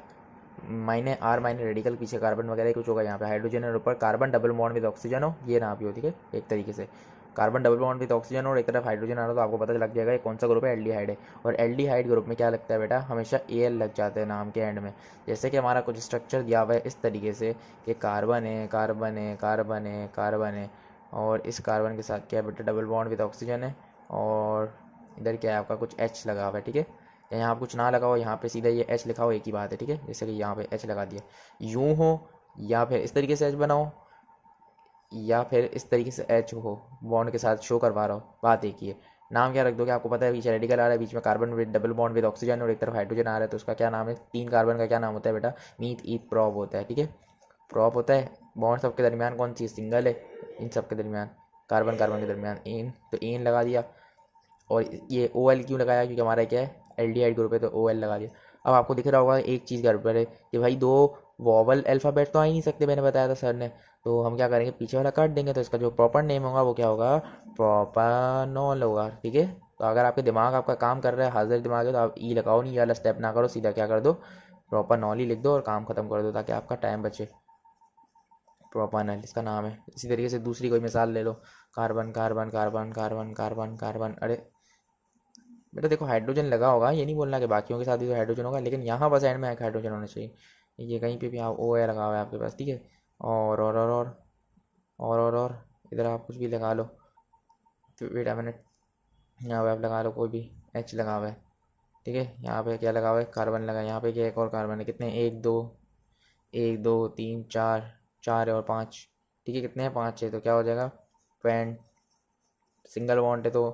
माइने आर माइने रेडिकल, पीछे कार्बन वगैरह कुछ होगा, यहाँ पे हाइड्रोजन और ऊपर carbon double bond with oxygen हो, ये ना भी हो। ठीक है, एक तरीके से carbon double bond with oxygen और एक तरफ हाइड्रोजन आ रहा, तो आपको पता लग जाएगा ये कौन सा ग्रुप है, एल्डिहाइड है। और एल्डिहाइड ग्रुप में क्या लगता है बेटा, हमेशा AL लग जाते हैं नाम के एंड में। जैसे कि हमारा कुछ स्ट्रक्चर दिया हुआ है इस तरीके से कि कार्बन है, कार्बन है, कार्बन है, कार्बन है, और इस कार्बन के साथ क्या है बेटा, डबल बॉन्ड विद ऑक्सीजन है, और इधर क्या है आपका कुछ H लगा हुआ है। ठीक है, या यहाँ कुछ ना लगाओ, यहाँ पे सीधा ये एच लिखाओ, एक ही बात है, ठीक है। जैसे कि यहाँ पे एच लगा दिया, यूँ हो या फिर इस तरीके से एच बनाओ, या फिर इस तरीके से एच हो बॉन्ड के साथ शो करवा रहा हो, बात एक ही है। नाम क्या रख दोगे, आपको पता है पीछे रेडिकल आ रहा है, बीच में carbon with double bond with oxygen और एक तरफ हाइड्रोजन आ रहा है, तो उसका क्या नाम है, 3 कार्बन का क्या नाम होता है बेटा, मीथ ईथ प्रोप होता है, ठीक है। प्रोप होता है। बॉन्ड सबके दरमियान कौन सी सिंगल है, इन सब के दरमियान, कार्बन कार्बन के दरमियान एन, तो एन लगा दिया। और ये ओ एल क्यों लगाया, क्योंकि हमारा क्या है एल्डिहाइड ग्रुप है, तो ओ एल लगा दिया। अब आपको दिख रहा होगा एक चीज़ गड़बड़ है कि भाई 2 वॉवल अल्फ़ाबेट तो आ ही नहीं सकते, मैंने बताया था सर ने। तो हम क्या करेंगे, पीछे वाला काट देंगे, तो इसका जो प्रॉपर नेम होगा वो क्या होगा, प्रोपानॉल होगा, ठीक है। तो अगर आपके दिमाग आपका काम कर रहा है, हाजिर दिमाग है, तो आप ई लगाओ नहीं, ये वाला स्टेप ना करो, सीधा क्या कर दो, प्रोपानॉल ही लिख दो और काम खत्म कर दो, ताकि आपका टाइम बचे। प्रोपानॉल इसका नाम है। इसी तरीके से दूसरी कोई मिसाल ले लो, carbon carbon carbon carbon carbon carbon, अरे बेटा देखो हाइड्रोजन लगा होगा, ये नहीं बोलना कि बाकियों के साथ भी तो हाइड्रोजन होगा, लेकिन यहाँ बस एंड में एक हाइड्रोजन होना चाहिए। ये कहीं पे भी आप ओ है लगा हुआ है आपके पास, ठीक है। और इधर आप कुछ भी लगा लो, तो वेट अ मिनट, यहाँ पे आप लगा लो कोई भी, एच लगा हुआ है, ठीक है। यहाँ पे क्या लगा हुआ है, कार्बन लगा है, यहाँ पे क्या एक और कार्बन है, कितने, एक दो तीन चार, चार है और पाँच, ठीक है, कितने हैं, 5 है, तो क्या हो जाएगा, पेंट, सिंगल बॉन्ड है तो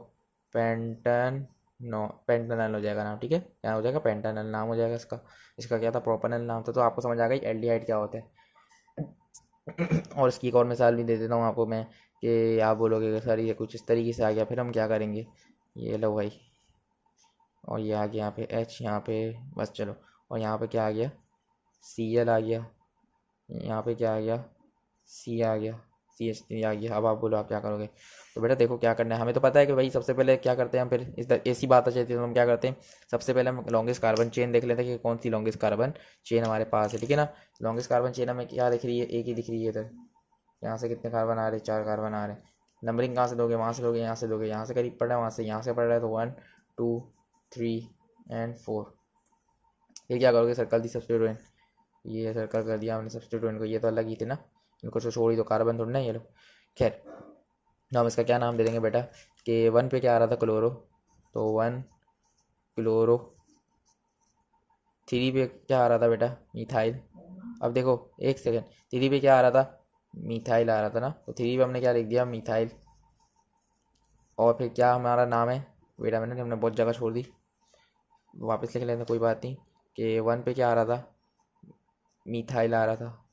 पेंटन, नो पेंटानल हो जाएगा नाम, ठीक है। क्या हो जाएगा, पेंटानल नाम हो जाएगा इसका। इसका क्या था, प्रोपेनल नाम था। तो आपको समझ आ गई एल्डिहाइड क्या होता है। और इसकी एक और मिसाल भी दे देता हूँ आपको मैं, कि आप बोलोगे कि सर ये कुछ इस तरीके से आ गया, फिर हम क्या करेंगे, ये लो भाई, और ये आ गया यहाँ पे एच, यहाँ पे बस चलो, और यहाँ पे क्या आ गया, सी एल आ गया, यहाँ पे क्या आ गया, सी आ गया, सी एच थ्री आ गया। अब आप बोलो आप क्या करोगे। तो बेटा देखो क्या करना है, हमें तो पता है कि भाई सबसे पहले क्या करते हैं हम, फिर इस ऐसी बात आ जाती है तो हम क्या करते हैं, सबसे पहले हम लॉन्गेस्ट कार्बन चेन देख लेते हैं कि कौन सी लॉन्गेस्ट कार्बन चेन हमारे पास है, ठीक है ना। लॉन्गेस्ट कार्बन चेन हमें क्या दिख रही है, एक ही दिख रही है इधर। यहाँ से कितने कार्बन आ रहे हैं, 4 कार्बन आ रहे हैं। नंबरिंग कहाँ से दोगे, वहाँ से दोगे, यहाँ से दोगे, यहाँ से करीब पड़ रहा है, वहाँ से यहाँ से पड़ रहा है, तो 1 2 3 एंड 4। फिर क्या करोगे, सर्कल दी सब्स्टिट्यूएंट, ये सर्कल कर दिया हमने सब्स्टिट्यूएंट को, ये तो अलग ही थे ना, इनको तो छोड़ी, तो कार्बन थोड़ी ना ये लो। खैर, तो हम इसका क्या नाम दे देंगे बेटा, कि 1 पे क्या आ रहा था, क्लोरो, तो 1 क्लोरो। 3 पे क्या आ रहा था बेटा, मिथाइल। अब देखो एक सेकेंड, 3 पे क्या आ रहा था, मिथाइल आ रहा था ना, तो 3 पे हमने क्या लिख दिया, मिथाइल। और फिर क्या हमारा नाम है, बेटा मैंने हमने बहुत जगह छोड़ दी, वापस लिख लेते हैं, कोई बात नहीं। कि 1 पे क्या आ रहा था, मिथाइल आ रहा था।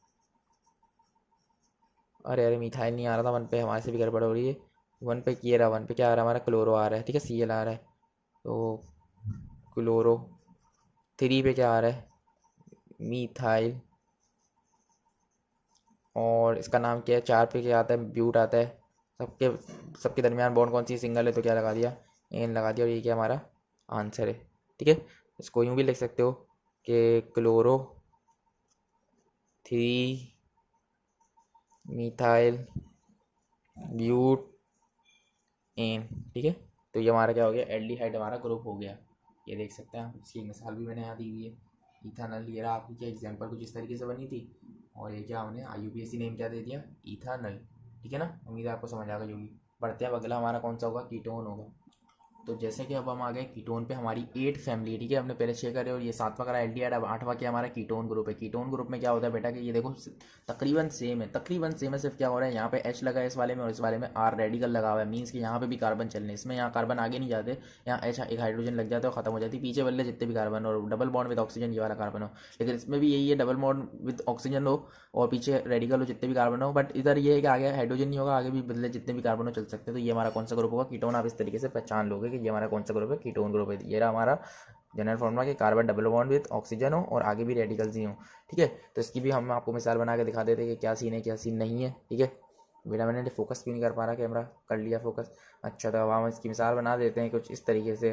अरे मिथाइल नहीं आ रहा था 1 पे, हमारे से भी गड़बड़ हो रही है। 1 पे ये रहा, 1 पे क्या आ रहा है हमारा, क्लोरो आ रहा है, ठीक है, सी एल आ रहा है, तो क्लोरो। 3 पे क्या आ रहा है, मीथाइल। और इसका नाम क्या है, 4 पे क्या आता है, ब्यूट आता है। सबके सबके दरमियान बॉन्ड कौन सी सिंगल है, तो क्या लगा दिया, एन लगा दिया, और ये क्या हमारा आंसर है, ठीक है। इसको यूँ भी लिख सकते हो कि क्लोरो 3 मिथाइल ब्यूट एन, ठीक है। तो ये हमारा क्या हो गया, एल्डिहाइड हमारा ग्रुप हो गया। ये देख सकते हैं आप, इसकी मिसाल भी मैंने यहाँ दी हुई है, इथानल। ये रहा आपकी क्या एग्जाम्पल कुछ इस तरीके से बनी थी, और ये क्या हमने IUPAC नेम क्या दे दिया, इथानल, ठीक है ना। उम्मीद है आपको समझ आ गई होगी। बढ़ते हैं, अब अगला हमारा कौन सा होगा, कीटोन होगा। तो जैसे कि अब हम आ गए कीटोन पे, हमारी 8 फैमिली है, ठीक है। हमने पहले 6 करे और ये 7वां करा एल्डिहाइड, अब 8वां क्या हमारा कीटोन ग्रुप है। कीटोन ग्रुप में क्या होता है बेटा, कि ये देखो तकरीबन सेम है, तकरीबन सेम है, सिर्फ क्या हो रहा है, यहाँ पे H लगा है इस वाले में, और इस वाले में R रेडिकल लगा हुआ है, मीन्स कि यहाँ पे भी कार्बन चलने, इसमें यहाँ कार्बन आगे नहीं जाते, यहाँ H एक हाइड्रोजन लग जाता है और खत्म हो जाती है, पीछे वाले जितने भी कार्बन और डबल बॉन्ड विद ऑक्सीजन ये वाला कार्बन हो। लेकिन इसमें भी यही है, डबल बॉन्ड विद ऑक्सीजन हो और पीछे रेडिकल हो, जितने भी कार्बन हो, बट इधर ये है कि आगे हाइड्रोजन नहीं होगा, आगे भी बदले जितने भी कार्बन हो चल सकते हैं। तो ये हमारा कौन सा ग्रुप होगा, कीटोन। आप इस तरीके से पहचान लोगे कि ये हमारा कौन सा ग्रुप है, कीटोन ग्रुप है। ये रहा हमारा जनरल फॉर्मूला, कि carbon double bond with oxygen हो और आगे भी रेडिकल्स ही हो, ठीक है। तो इसकी भी हम आपको मिसाल बना के दिखा देते हैं कि क्या सीन है क्या सीन नहीं है, ठीक है। बेटा मैंने फोकस क्यों नहीं कर पा रहा कैमरा, कर लिया फोकस। अच्छा, तो अब हम इसकी मिसाल बना देते हैं कुछ इस तरीके से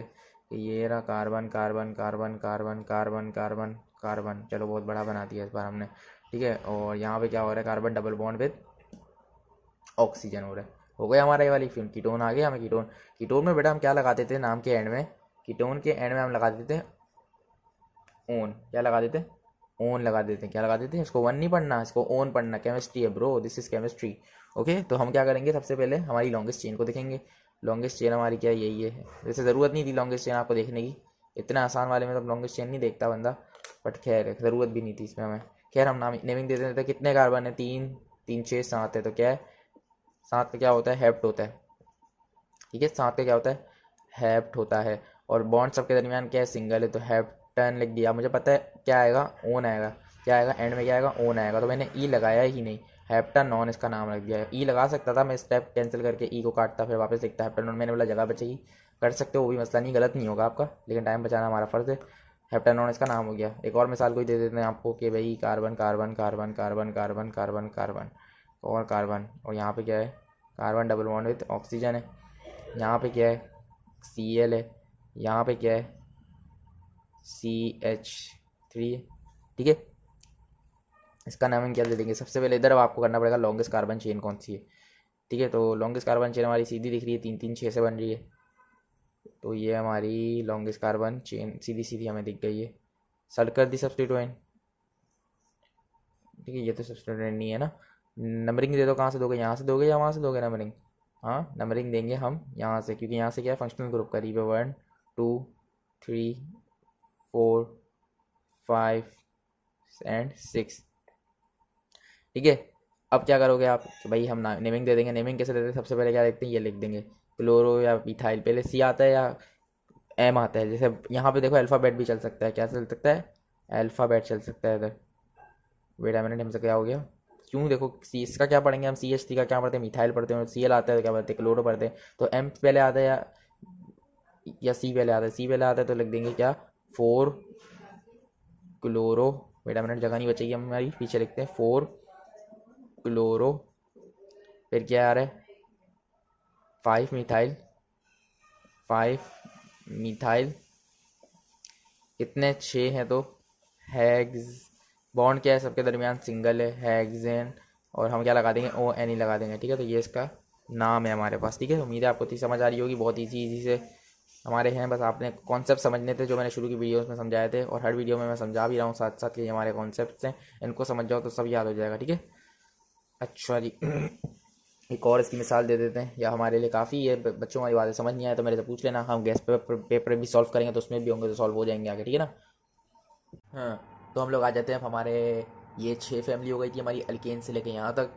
कि ये रहा carbon carbon carbon carbon carbon carbon carbon, चलो बहुत बड़ा बना दिया इस बार हमने, ठीक है। और यहाँ पे क्या हो रहा है, carbon double bond with oxygen हो रहा है। हो गया हमारा ये वाली फिल्म, कीटोन आ गया हमें। कीटोन, कीटोन में बेटा हम क्या लगाते थे नाम के एंड में, कीटोन के एंड में हम लगा देते हैं ओन। क्या लगा देते हैं, ओन लगा देते हैं। क्या लगा देते हैं, इसको वन नहीं पढ़ना, इसको ओन पढ़ना, केमिस्ट्री है bro, this is chemistry, okay. तो हम क्या करेंगे, सबसे पहले हमारी लॉन्गेस्ट चेन को देखेंगे। लॉन्गेस्ट चेन हमारी क्या यही है, वैसे ज़रूरत नहीं थी लॉन्गेस्ट चेन आपको देखने की, इतना आसान वाले में तो लॉन्गेस्ट चेन नहीं देखता बंदा, बट खैर ज़रूरत भी नहीं थी इसमें हमें। खैर हम नाम नेमिंग दे देते थे। कितने कार्बन है? 3 3 6 7 है, तो क्या है 7 का क्या होता है? हेप्ट होता है। ठीक है, 7 का क्या होता है? हेप्ट होता है। और बॉन्ड सबके दरमियान क्या है? सिंगल है, तो हेप्टन लिख दिया। मुझे पता है क्या आएगा, ओन आएगा। क्या आएगा एंड में? क्या आएगा? ओन आएगा, तो मैंने ई लगाया ही नहीं, हेप्टन नॉन इसका नाम रख दिया। ई लगा सकता था मैं, स्टेप कैंसिल करके ई को काटता फिर वापस लिखता हेप्टन नॉन। मैंने बोला जगह बचेगी, कर सकते हो, वो भी मसला नहीं, गलत नहीं होगा आपका, लेकिन टाइम बचाना हमारा फ़र्ज़ है। हेप्टन नॉन इसका नाम हो गया। एक और मिसाल कोई दे देते हैं आपको कि भाई carbon carbon carbon carbon carbon carbon carbon और कार्बन, और यहाँ पे क्या है? Carbon double bond with oxygen है। यहाँ पे क्या है? Cl है। यहाँ पे क्या है? CH3 है। ठीक है, इसका नाम हम क्या दे देंगे? सबसे पहले इधर अब आपको करना पड़ेगा लॉन्गेस्ट कार्बन चेन कौन सी है। ठीक है, तो लॉन्गेस्ट कार्बन चेन हमारी सीधी दिख रही है, 3 3 6 से बन रही है, तो ये हमारी लॉन्गेस्ट कार्बन चेन सीधी सीधी हमें दिख गई है। सर कर दी सब्स्टिट्यूएंट। ठीक है, ये तो सब्स्टिट्यूएंट नहीं है ना। नंबरिंग दे दो, कहाँ से दोगे? यहाँ से दोगे या वहाँ से दोगे नंबरिंग? हाँ, नंबरिंग देंगे हम यहाँ से, क्योंकि यहाँ से क्या है? फंक्शनल ग्रुप करीब है। 1 2 3 4 5 एंड 6। ठीक है, अब क्या करोगे आप कि भाई हम नेमिंग दे देंगे। नेमिंग कैसे देते हैं? सबसे पहले क्या देखते हैं? ये लिख देंगे क्लोरो या मिथाइल। पहले सी आता है या एम आता है? जैसे यहाँ पे देखो अल्फ़ाबेट भी चल सकता है। क्या चल सकता है? अल्फ़ाबेट चल सकता है इधर। वेट अ मिनट, हमसे क्या हो गया? क्यों? देखो सी इसका क्या पढ़ेंगे हम? CH3 का क्या पढ़ते हैं? मिथाइल पढ़ते हैं। CL आता है तो क्या पढ़ते हैं? क्लोरो पढ़ते हैं। तो एम पहले आता है या सी पहले आता है? सी पहले आता है, तो लिख देंगे क्या? 4 क्लोरो। वेट अ मिनट, जगह नहीं बचेगी हमारी, पीछे लिखते हैं 4 क्लोरो। फिर क्या आ रहा है? 5 मिथाइल। 5 मिथाइल कितने? 6 हैं, तो हेक्स। बॉन्ड क्या है सबके दरमियान? सिंगल है, हेक्सेन। और हम क्या लगा देंगे? ON ही लगा देंगे। ठीक है, तो ये इसका नाम है हमारे पास। ठीक है, उम्मीद है आपको इतनी समझ आ रही होगी। बहुत ईजी से हमारे हैं, बस आपने कॉन्सेप्ट समझने थे जो मैंने शुरू की वीडियोस में समझाए थे, और हर वीडियो में मैं समझा भी रहा हूँ साथ साथ कि ये हमारे कॉन्सेप्ट्स हैं, इनको समझ जाओ तो सब याद हो जाएगा। ठीक है, अच्छा जी। एक और इसकी मिसाल दे देते हैं, या हमारे लिए काफ़ी है। बच्चों वाली बातें समझ नहीं आए तो मेरे से पूछ लेना, हम गैस पेपर भी सॉल्व करेंगे तो उसमें भी होंगे, तो सॉल्व हो जाएंगे आगे। ठीक है ना? हाँ, तो हम लोग आ जाते हैं अब हमारे, ये 6 फैमिली हो गई थी हमारी अल्केन से लेके यहाँ तक।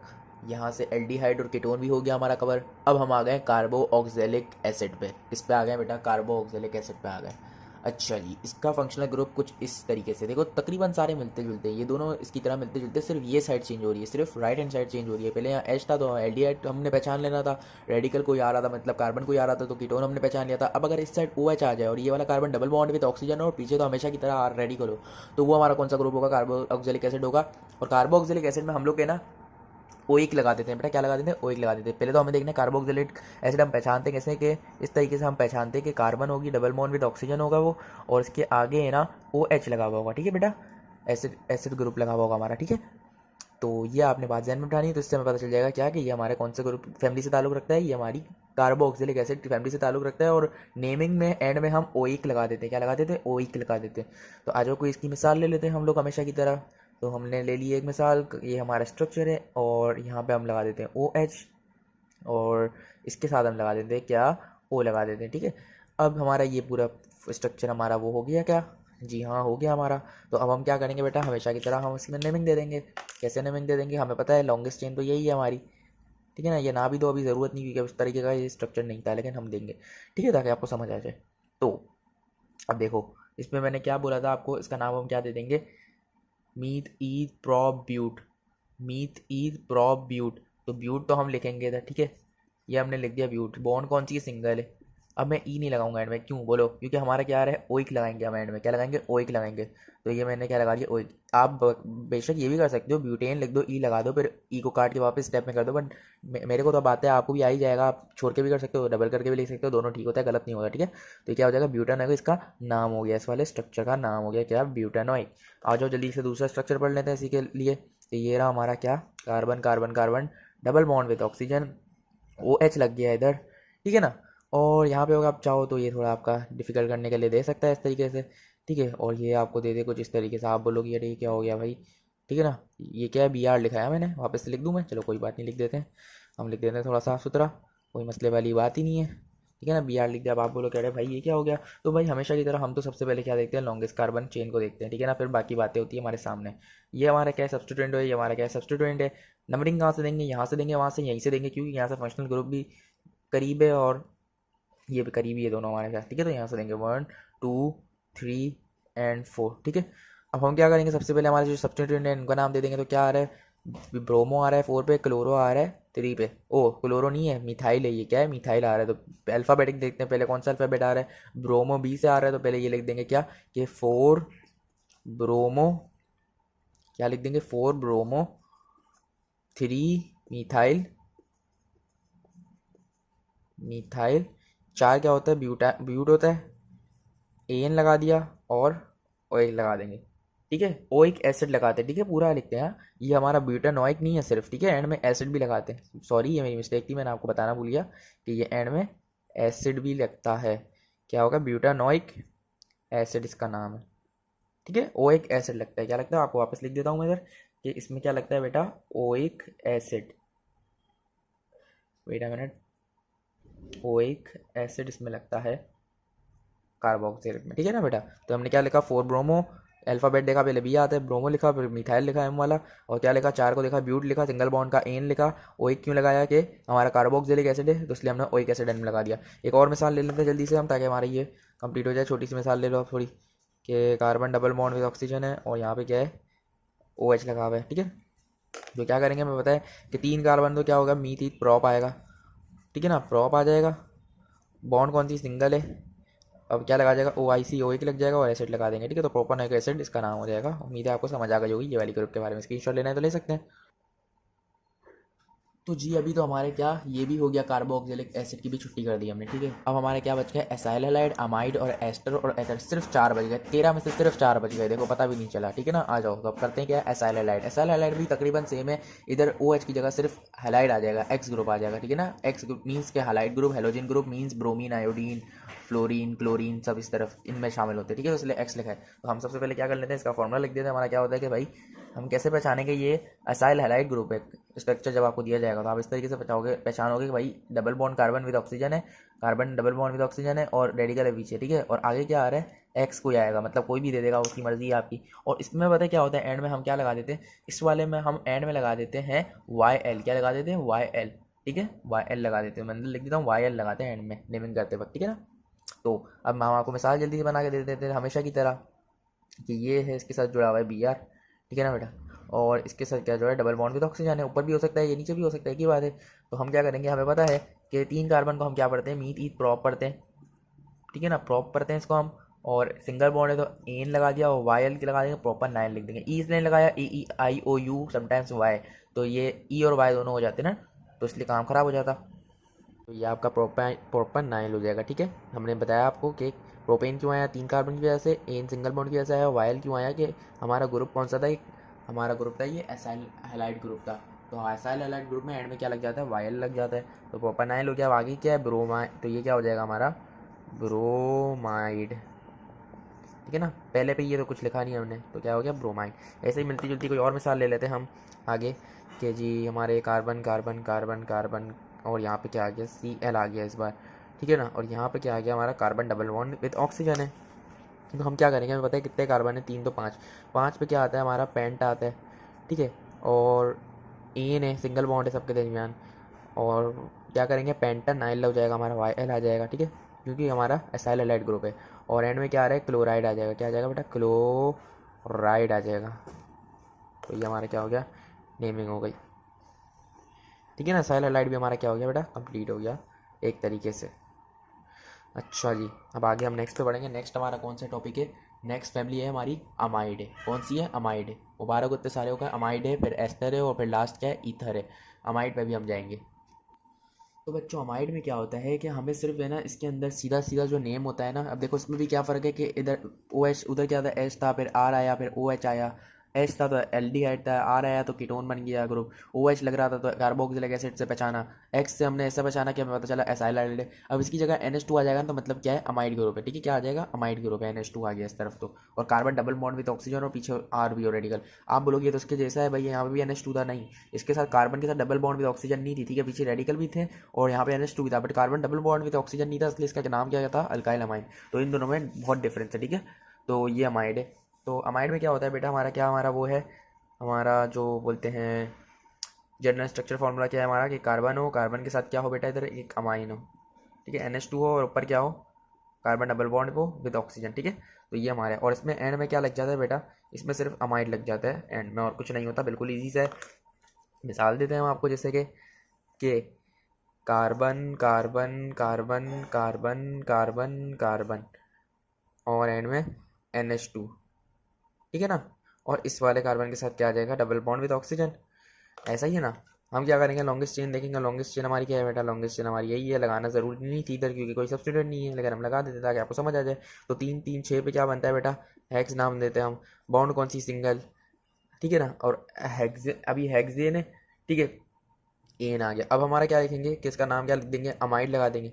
यहाँ से एल्डिहाइड और कीटोन भी हो गया हमारा कवर। अब हम आ गए कार्बो ऑक्जेलिक एसिड पे। किस पे आ गए बेटा? कार्बो ऑक्जेलिक एसिड पे आ गए। अच्छा जी, इसका फंक्शनल ग्रुप कुछ इस तरीके से, देखो तकरीबन सारे मिलते जुलते हैं, ये दोनों इसकी तरह मिलते जुलते हैं, सिर्फ ये साइड चेंज हो रही है, सिर्फ राइट हैंड साइड चेंज हो रही है। पहले यहाँ एच था तो एल्डिहाइड हमने पहचान लेना था, रेडिकल कोई आ रहा था, मतलब कार्बन कोई आ रहा था तो कीटोन हमने पहचान लिया था। अब अगर इस साइड OH आ जाए और ये वाला carbon double bond with oxygen और पीछे तो हमेशा की तरह रेडिकल हो, तो वो हमारा कौन सा ग्रुप होगा? कार्बो ऑक्जेलिक एसिड होगा। और कार्बो ऑक्जेलिक एसिड में हम लोग के ना ओइक लगा देते हैं बेटा। क्या लगा देते हैं? ओइक लगा देते हैं। पहले तो हमें देखना है कार्बोक्सिलिक एसिड हम पहचानते हैं कैसे, कि इस तरीके से हम पहचानते हैं कि कार्बन होगी, डबल बॉन्ड विद ऑक्सीजन होगा वो, और इसके आगे है ना OH लगा हुआ होगा। ठीक है बेटा, एसिड एसिड ग्रुप लगा हुआ होगा हमारा। ठीक है, तो ये आपने बात ध्यान में उठानी है, तो इससे हमें पता चल जाएगा क्या कि ये हमारे कौन से ग्रुप फैमिली से ताल्लुक रखता है। ये हमारी कार्बोक्सिलिक एसिड की फैमिली से ताल्लुक रखता है। और नेमिंग में एंड में हम ओइक लगा देते हैं। क्या लगा देते हैं? ओइक लगा देते हैं। तो आज कोई इसकी मिसाल ले लेते हैं हम लोग हमेशा की तरह। तो हमने ले ली एक मिसाल, ये हमारा स्ट्रक्चर है और यहाँ पे हम लगा देते हैं OH, और इसके साथ हम लगा देते हैं क्या? O लगा देते हैं। ठीक है, अब हमारा ये पूरा स्ट्रक्चर हमारा वो हो गया क्या? जी हाँ, हो गया हमारा। तो अब हम क्या करेंगे बेटा? हमेशा की तरह हम इसमें नेमिंग दे देंगे। कैसे नेमिंग दे देंगे? हमें पता है लॉन्गेस्ट चेन तो यही है हमारी। ठीक है ना? ये ना भी दो, अभी ज़रूरत नहीं, क्योंकि उस तरीके का ये स्ट्रक्चर नहीं था, लेकिन हम देंगे। ठीक है, ताकि आपको समझ आ जाए। तो अब देखो, इसमें मैंने क्या बोला था आपको, इसका नाम हम क्या दे देंगे? Meth eth prop but. Meth eth prop but. तो ब्यूट तो हम लिखेंगे इधर। ठीक है, ये हमने लिख दिया ब्यूट। बॉन्ड कौन सी है? सिंगल है। अब मैं ई नहीं लगाऊंगा एंड में, क्यों बोलो? क्योंकि हमारा क्या आ रहा है? ओइक लगाएंगे हम एंड में। क्या लगाएंगे? ओइक लगाएंगे। तो ये मैंने क्या लगा दिया? ओइक। आप बेशक ये भी कर सकते हो, ब्यूटेन लिख दो, ई लगा दो, फिर ई को काट के वापस स्टेप में कर दो, बट मेरे को तो बात है, आपको भी आ ही जाएगा। आप छोड़ के भी कर सकते हो, डबल करके भी लिख सकते हो, दोनों ठीक होता है, गलत नहीं होगा। ठीक है, तो ये क्या हो जाएगा? ब्यूटेन है, इसका नाम हो गया, इस वाले स्ट्रक्चर का नाम हो गया क्या? ब्यूटेनॉइक। आ जाओ जल्दी से दूसरा स्ट्रक्चर पढ़ लेते हैं इसी के लिए। तो ये रहा हमारा क्या? Carbon carbon carbon double bond with oxygen, OH लग गया इधर। ठीक है ना? और यहाँ पे होगा, आप चाहो तो ये थोड़ा आपका डिफिकल्ट करने के लिए दे सकता है इस तरीके से। ठीक है, और ये आपको दे दे कुछ इस तरीके से, आप बोलोगे अरे ये क्या हो गया भाई? ठीक है ना? ये क्या है? BR लिखा है मैंने, वापस से लिख दूँ मैं? चलो कोई बात नहीं, लिख देते हैं, हम लिख देते हैं थोड़ा साफ सुथरा, कोई मसले वाली बात ही नहीं है। ठीक है ना, Br लिख दिया। अब आप बोलो कह रहे भाई ये क्या हो गया, तो भाई हमेशा की तरह हम तो सबसे पहले क्या देखते हैं, लॉन्गेस्ट कार्बन चेन को देखते हैं, ठीक है ना, फिर बाकी बातें होती है हमारे सामने। ये हमारा क्या है, सब्स्टिट्यूएंट है, ये हमारा क्या है, सब्स्टिट्यूएंट है। नंबरिंग कहाँ से देंगे, यहाँ से देंगे, वहाँ से, यहीं से देंगे, क्योंकि यहाँ से फंक्शनल ग्रुप भी करीब है और ये भी करीब ही है दोनों हमारे साथ, ठीक है। तो यहाँ से देंगे 1 2 3 एंड 4, ठीक है। अब हम क्या करेंगे, सबसे पहले हमारे जो सब्स्टिट्यूएंट है इनका नाम दे देंगे। तो क्या आ रहा है, ब्रोमो आ रहा है 4 पे, क्लोरो आ रहा है 3 पे। ओ क्लोरो नहीं है, मिथाइल है, ये क्या है, मिथाइल आ रहा है। तो अल्फ़ाबेटिक देखते हैं पहले कौन सा अल्फ़ाबेट आ रहा है, ब्रोमो बी से आ रहा है, तो पहले ये लिख देंगे क्या, कि 4 ब्रोमो, क्या लिख देंगे, 4 ब्रोमो 3 मिथाइल, मिथाइल 4 क्या होता है, ब्यूट होता है, एन लगा दिया और ओ एक लगा देंगे, ठीक है। ओ एक एसिड लगाते हैं, ठीक है, पूरा लिखते हैं। हाँ, ये हमारा ब्यूटानोइक नहीं है सिर्फ, ठीक है, एंड में एसिड भी लगाते हैं। सॉरी ये मेरी मिस्टेक थी, मैंने आपको बताना भूल गया कि ये एंड में एसिड भी लगता है। क्या होगा, ब्यूटानोइक एसिड इसका नाम है, ठीक है। ओ एक एसिड लगता है, क्या लगता है, आपको वापस लिख देता हूँ मैं इधर कि इसमें क्या लगता है बेटा, ओ एक एसिड, वेट अ मिनट, ओ एक एसिड इसमें लगता है कार्बोक्सिलिक में, ठीक है ना बेटा। तो हमने क्या लिखा, 4 ब्रोमो, अल्फाबेट देखा, पहले बी आता है, ब्रोमो लिखा, फिर मिथाइल लिखा एम वाला, और क्या लिखा, 4 को देखा, ब्यूट लिखा, सिंगल बॉन्ड का एन लिखा, ओ एक क्यों लगाया कि हमारा कार्बोक्सिलिक एसिड है, तो इसलिए हमने ओ एक एसिड एन में लगा दिया। एक और मिसाल ले लेते हैं जल्दी से हम, ताकि हमारा ये कंप्लीट हो जाए। छोटी सी मिसाल ले लो आप थोड़ी, कि carbon double bond with oxygen है और यहाँ पे क्या है, ओ एच लगा हुआ है, ठीक है। तो क्या करेंगे हमें पता है कि 3 कार्बन, तो क्या होगा, मीथ प्रॉप आएगा, ठीक है ना, प्रॉप आ जाएगा। बॉन्ड कौन सी, सिंगल है। अब क्या लगा जाएगा, ओ आई सी, ओ एक लग जाएगा और एसिड लगा देंगे, ठीक है। तो प्रोपानोइक एसिड इसका नाम हो जाएगा। उम्मीद है आपको समझ आ गई होगी ये वाली ग्रुप के बारे में। स्क्रीनशॉट लेना है तो ले सकते हैं। तो जी अभी तो हमारे क्या, ये भी हो गया, कार्बोक्सिलिक एसिड की भी छुट्टी कर दी हमने, ठीक है। अब हमारे क्या बच गया, एसाइल हैलाइड, अमाइड और एस्टर और एथर, सिर्फ 4 बच गए। 13 में से सिर्फ 4 बच गए, देखो पता भी नहीं चला, ठीक है ना। आ जाओ तो अब करते हैं क्या, एसाइल हैलाइड। एसाइल हैलाइड भी तकरीबन सेम है, इधर ओ एच की जगह सिर्फ हैलाइड आ जाएगा, एक्स ग्रुप आ जाएगा, ठीक है ना। एक्स ग्रुप मीन्स के halide group, halogen group means bromine, iodine, fluorine, chlorine सब इस तरफ इनमें शामिल होते हैं, ठीक है। तो इसलिए एक्स लिखा है। तो हम सबसे पहले क्या कर लेते हैं, इसका फॉर्मूला लिख देते हैं। हमारा क्या होता है कि भाई हम कैसे पहचानेंगे ये असाइल हैलाइड ग्रुप है, स्ट्रक्चर जब आपको दिया जाएगा तो आप इस तरीके से पहचानोगे कि भाई double bond carbon with oxygen है, carbon double bond with oxygen है और रेडिकल है पीछे, ठीक है। और आगे क्या आ रहा है, एक्स कोई आएगा, मतलब कोई भी दे देगा, उसकी मर्जी है आपकी। और इसमें पता है क्या होता है, एंड में हम क्या लगा देते हैं, इस वाले में हम एंड में लगा देते हैं वाई एल, क्या लगा देते हैं, वाई एल, ठीक है, वाई एल लगा देते हैं। मैं लिख देता हूँ वाई एल लगाते हैं एंड में नेमिंग करते वक्त, ठीक है ना। तो अब हम आपको मिसाल जल्दी से बना के दे देते हैं हमेशा की तरह, कि ये है, इसके साथ जुड़ा हुआ है बी आर, ठीक है ना बेटा। और इसके साथ क्या जुड़ा है, डबल बॉन्ड विद ऑक्सीजन है, ऊपर भी हो सकता है, ये नीचे भी हो सकता है, की बात है। तो हम क्या करेंगे, हमें पता है कि 3 कार्बन को हम क्या पढ़ते हैं, मीथ ईथ प्रॉप पढ़ते हैं, ठीक है ना, प्रॉप पढ़ते हैं इसको हम। और सिंगल बॉन्ड है तो एन लगा दिया और वाई एल लगा देंगे, प्रॉपर 9 लिख देंगे। ई इसलिए लगाया, ए ई आई ओ यू समटाइम्स वाई, तो ये ई और वाई दोनों हो जाते हैं ना, तो इसलिए काम खराब हो जाता। तो ये आपका प्रॉपर 9 हो जाएगा, ठीक है। हमने बताया आपको कि प्रोपेन क्यों आया, 3 कार्बन की वजह से, एन सिंगल बॉन्ड की वजह से आया, वायल क्यों आया, कि हमारा ग्रुप कौन सा था, हमारा ग्रुप था ये एसाइल हैलाइड ग्रुप था। तो एसाइल हैलाइड ग्रुप में एंड में क्या लग जाता है, वायल लग जाता है, तो प्रॉपर 9 हो गया। अब आगे क्या है, ब्रोमाइड, तो ये क्या हो जाएगा हमारा ब्रोमाइड, ठीक है ना। पहले पे ये तो कुछ लिखा नहीं है हमने, तो क्या हो गया, ब्रोमाइड। ऐसे ही मिलती जुलती कोई और मिसाल ले लेते हैं हम आगे, कि जी हमारे कार्बन कार्बन कार्बन कार्बन, और यहाँ पे क्या आ गया, सी एल आ गया इस बार, ठीक है ना। और यहाँ पे क्या आ गया, हमारा carbon double bond with oxygen है। तो हम क्या करेंगे, हमें पता है कितने कार्बन है, 3 तो 5, 5 पे क्या आता है हमारा, पेंट आता है, ठीक है। और एन है, सिंगल बॉन्ड है सबके दरमियान। और क्या करेंगे, पेंटा 9 लग जाएगा, हमारा वाई एल आ जाएगा, ठीक है, क्योंकि हमारा एसाइल हैलाइड ग्रुप है। और एंड में क्या आ रहा है, क्लोराइड आ जाएगा, क्या आ जाएगा बेटा, क्लोराइड आ जाएगा। तो ये हमारा क्या हो गया, नेमिंग हो गई, ठीक है ना। एसाइल हैलाइड भी हमारा क्या हो गया बेटा, कंप्लीट हो गया एक तरीके से। अच्छा जी, अब आगे हम नेक्स्ट पे बढ़ेंगे। नेक्स्ट हमारा कौन सा टॉपिक है, नेक्स्ट फैमिली है हमारी अमाइड है। कौन सी है, अमाइड है। मुबारक इतने सारे हो गए, अमाइड है, फिर एस्टर है, और फिर लास्ट क्या है, ईथर है। अमाइड पे भी हम जाएंगे। तो बच्चों अमाइड में क्या होता है कि हमें सिर्फ है ना, इसके अंदर सीधा सीधा जो नेम होता है ना, अब देखो इसमें भी क्या फ़र्क है कि इधर ओ एच, उधर क्या था, एच था, फिर आर आया, फिर ओ एच आया, एच था तो एल्डिहाइड था, आर आया तो कीटोन बन गया ग्रुप, ओ एच लग रहा था तो कार्बोक्सिलिक एसिड से पहचाना, एक्स से हमने ऐसा पहचाना कि हमें पता चला एसाइल एल्डिहाइड। अब इसकी जगह NH2 आ जाएगा तो मतलब क्या है, अमाइड ग्रुप है। ठीक है, क्या आ जाएगा, अमाइड ग्रुप है, NH2 आ गया इस तरफ तो। और carbon double bond with oxygen और पीछे आर भी हो रेडिकल। आप बोलोगे ये तो उसके जैसा है भाई, यहाँ पे भी NH2 था, नहीं, इसके साथ कार्बन के साथ डबल बॉन्ड विद ऑक्सीजन नहीं थी। ठीक है, पीछे रेडिकल भी थे और यहाँ पे NH2 भी था, but carbon double bond with oxygen नहीं था, इसलिए इसका नाम क्या था, अल्काइल अमाइड। तो इन दोनों में बहुत डिफरेंस है। ठीक है, तो ये अमाइड है। तो अमाइड में क्या होता है बेटा, हमारा क्या, हमारा वो है, हमारा जो बोलते हैं जनरल स्ट्रक्चर फॉर्मूला क्या है हमारा, कि कार्बन हो, कार्बन के साथ क्या हो बेटा, इधर एक अमाइन हो। ठीक है, NH2 हो और ऊपर क्या हो, कार्बन डबल बॉन्ड हो विद ऑक्सीजन। ठीक है, तो ये हमारे, और इसमें एंड में क्या लग जाता है बेटा, इसमें सिर्फ अमाइड लग जाता है एंड में, और कुछ नहीं होता। बिल्कुल ईजी से मिसाल देते हैं हम आपको, जैसे कि carbon carbon carbon carbon carbon carbon और एंड में NH2। ठीक है ना, और इस वाले कार्बन के साथ क्या आ जाएगा, डबल बॉन्ड विद ऑक्सीजन। ऐसा ही है ना। हम क्या करेंगे, लॉन्गेस्ट चेन देखेंगे। लॉन्गेस्ट चेन हमारी क्या है बेटा, लॉन्गेस्ट चेन हमारी यही है। लगाना जरूरी नहीं थी इधर, क्योंकि कोई सब्स्टिट्यूट नहीं है, लेकिन हम लगा देते ताकि आपको समझ आ जाए। तो 3 3 6 पे क्या बनता है बेटा, हेक्स नाम देते हैं हम। बॉन्ड कौन सी, सिंगल। ठीक है ना, और हेक्से, अभी हेक्सेन है। ठीक है, एन आ गया। अब हमारा क्या लिखेंगे, किसका नाम क्या लिख देंगे, अमाइड लगा देंगे,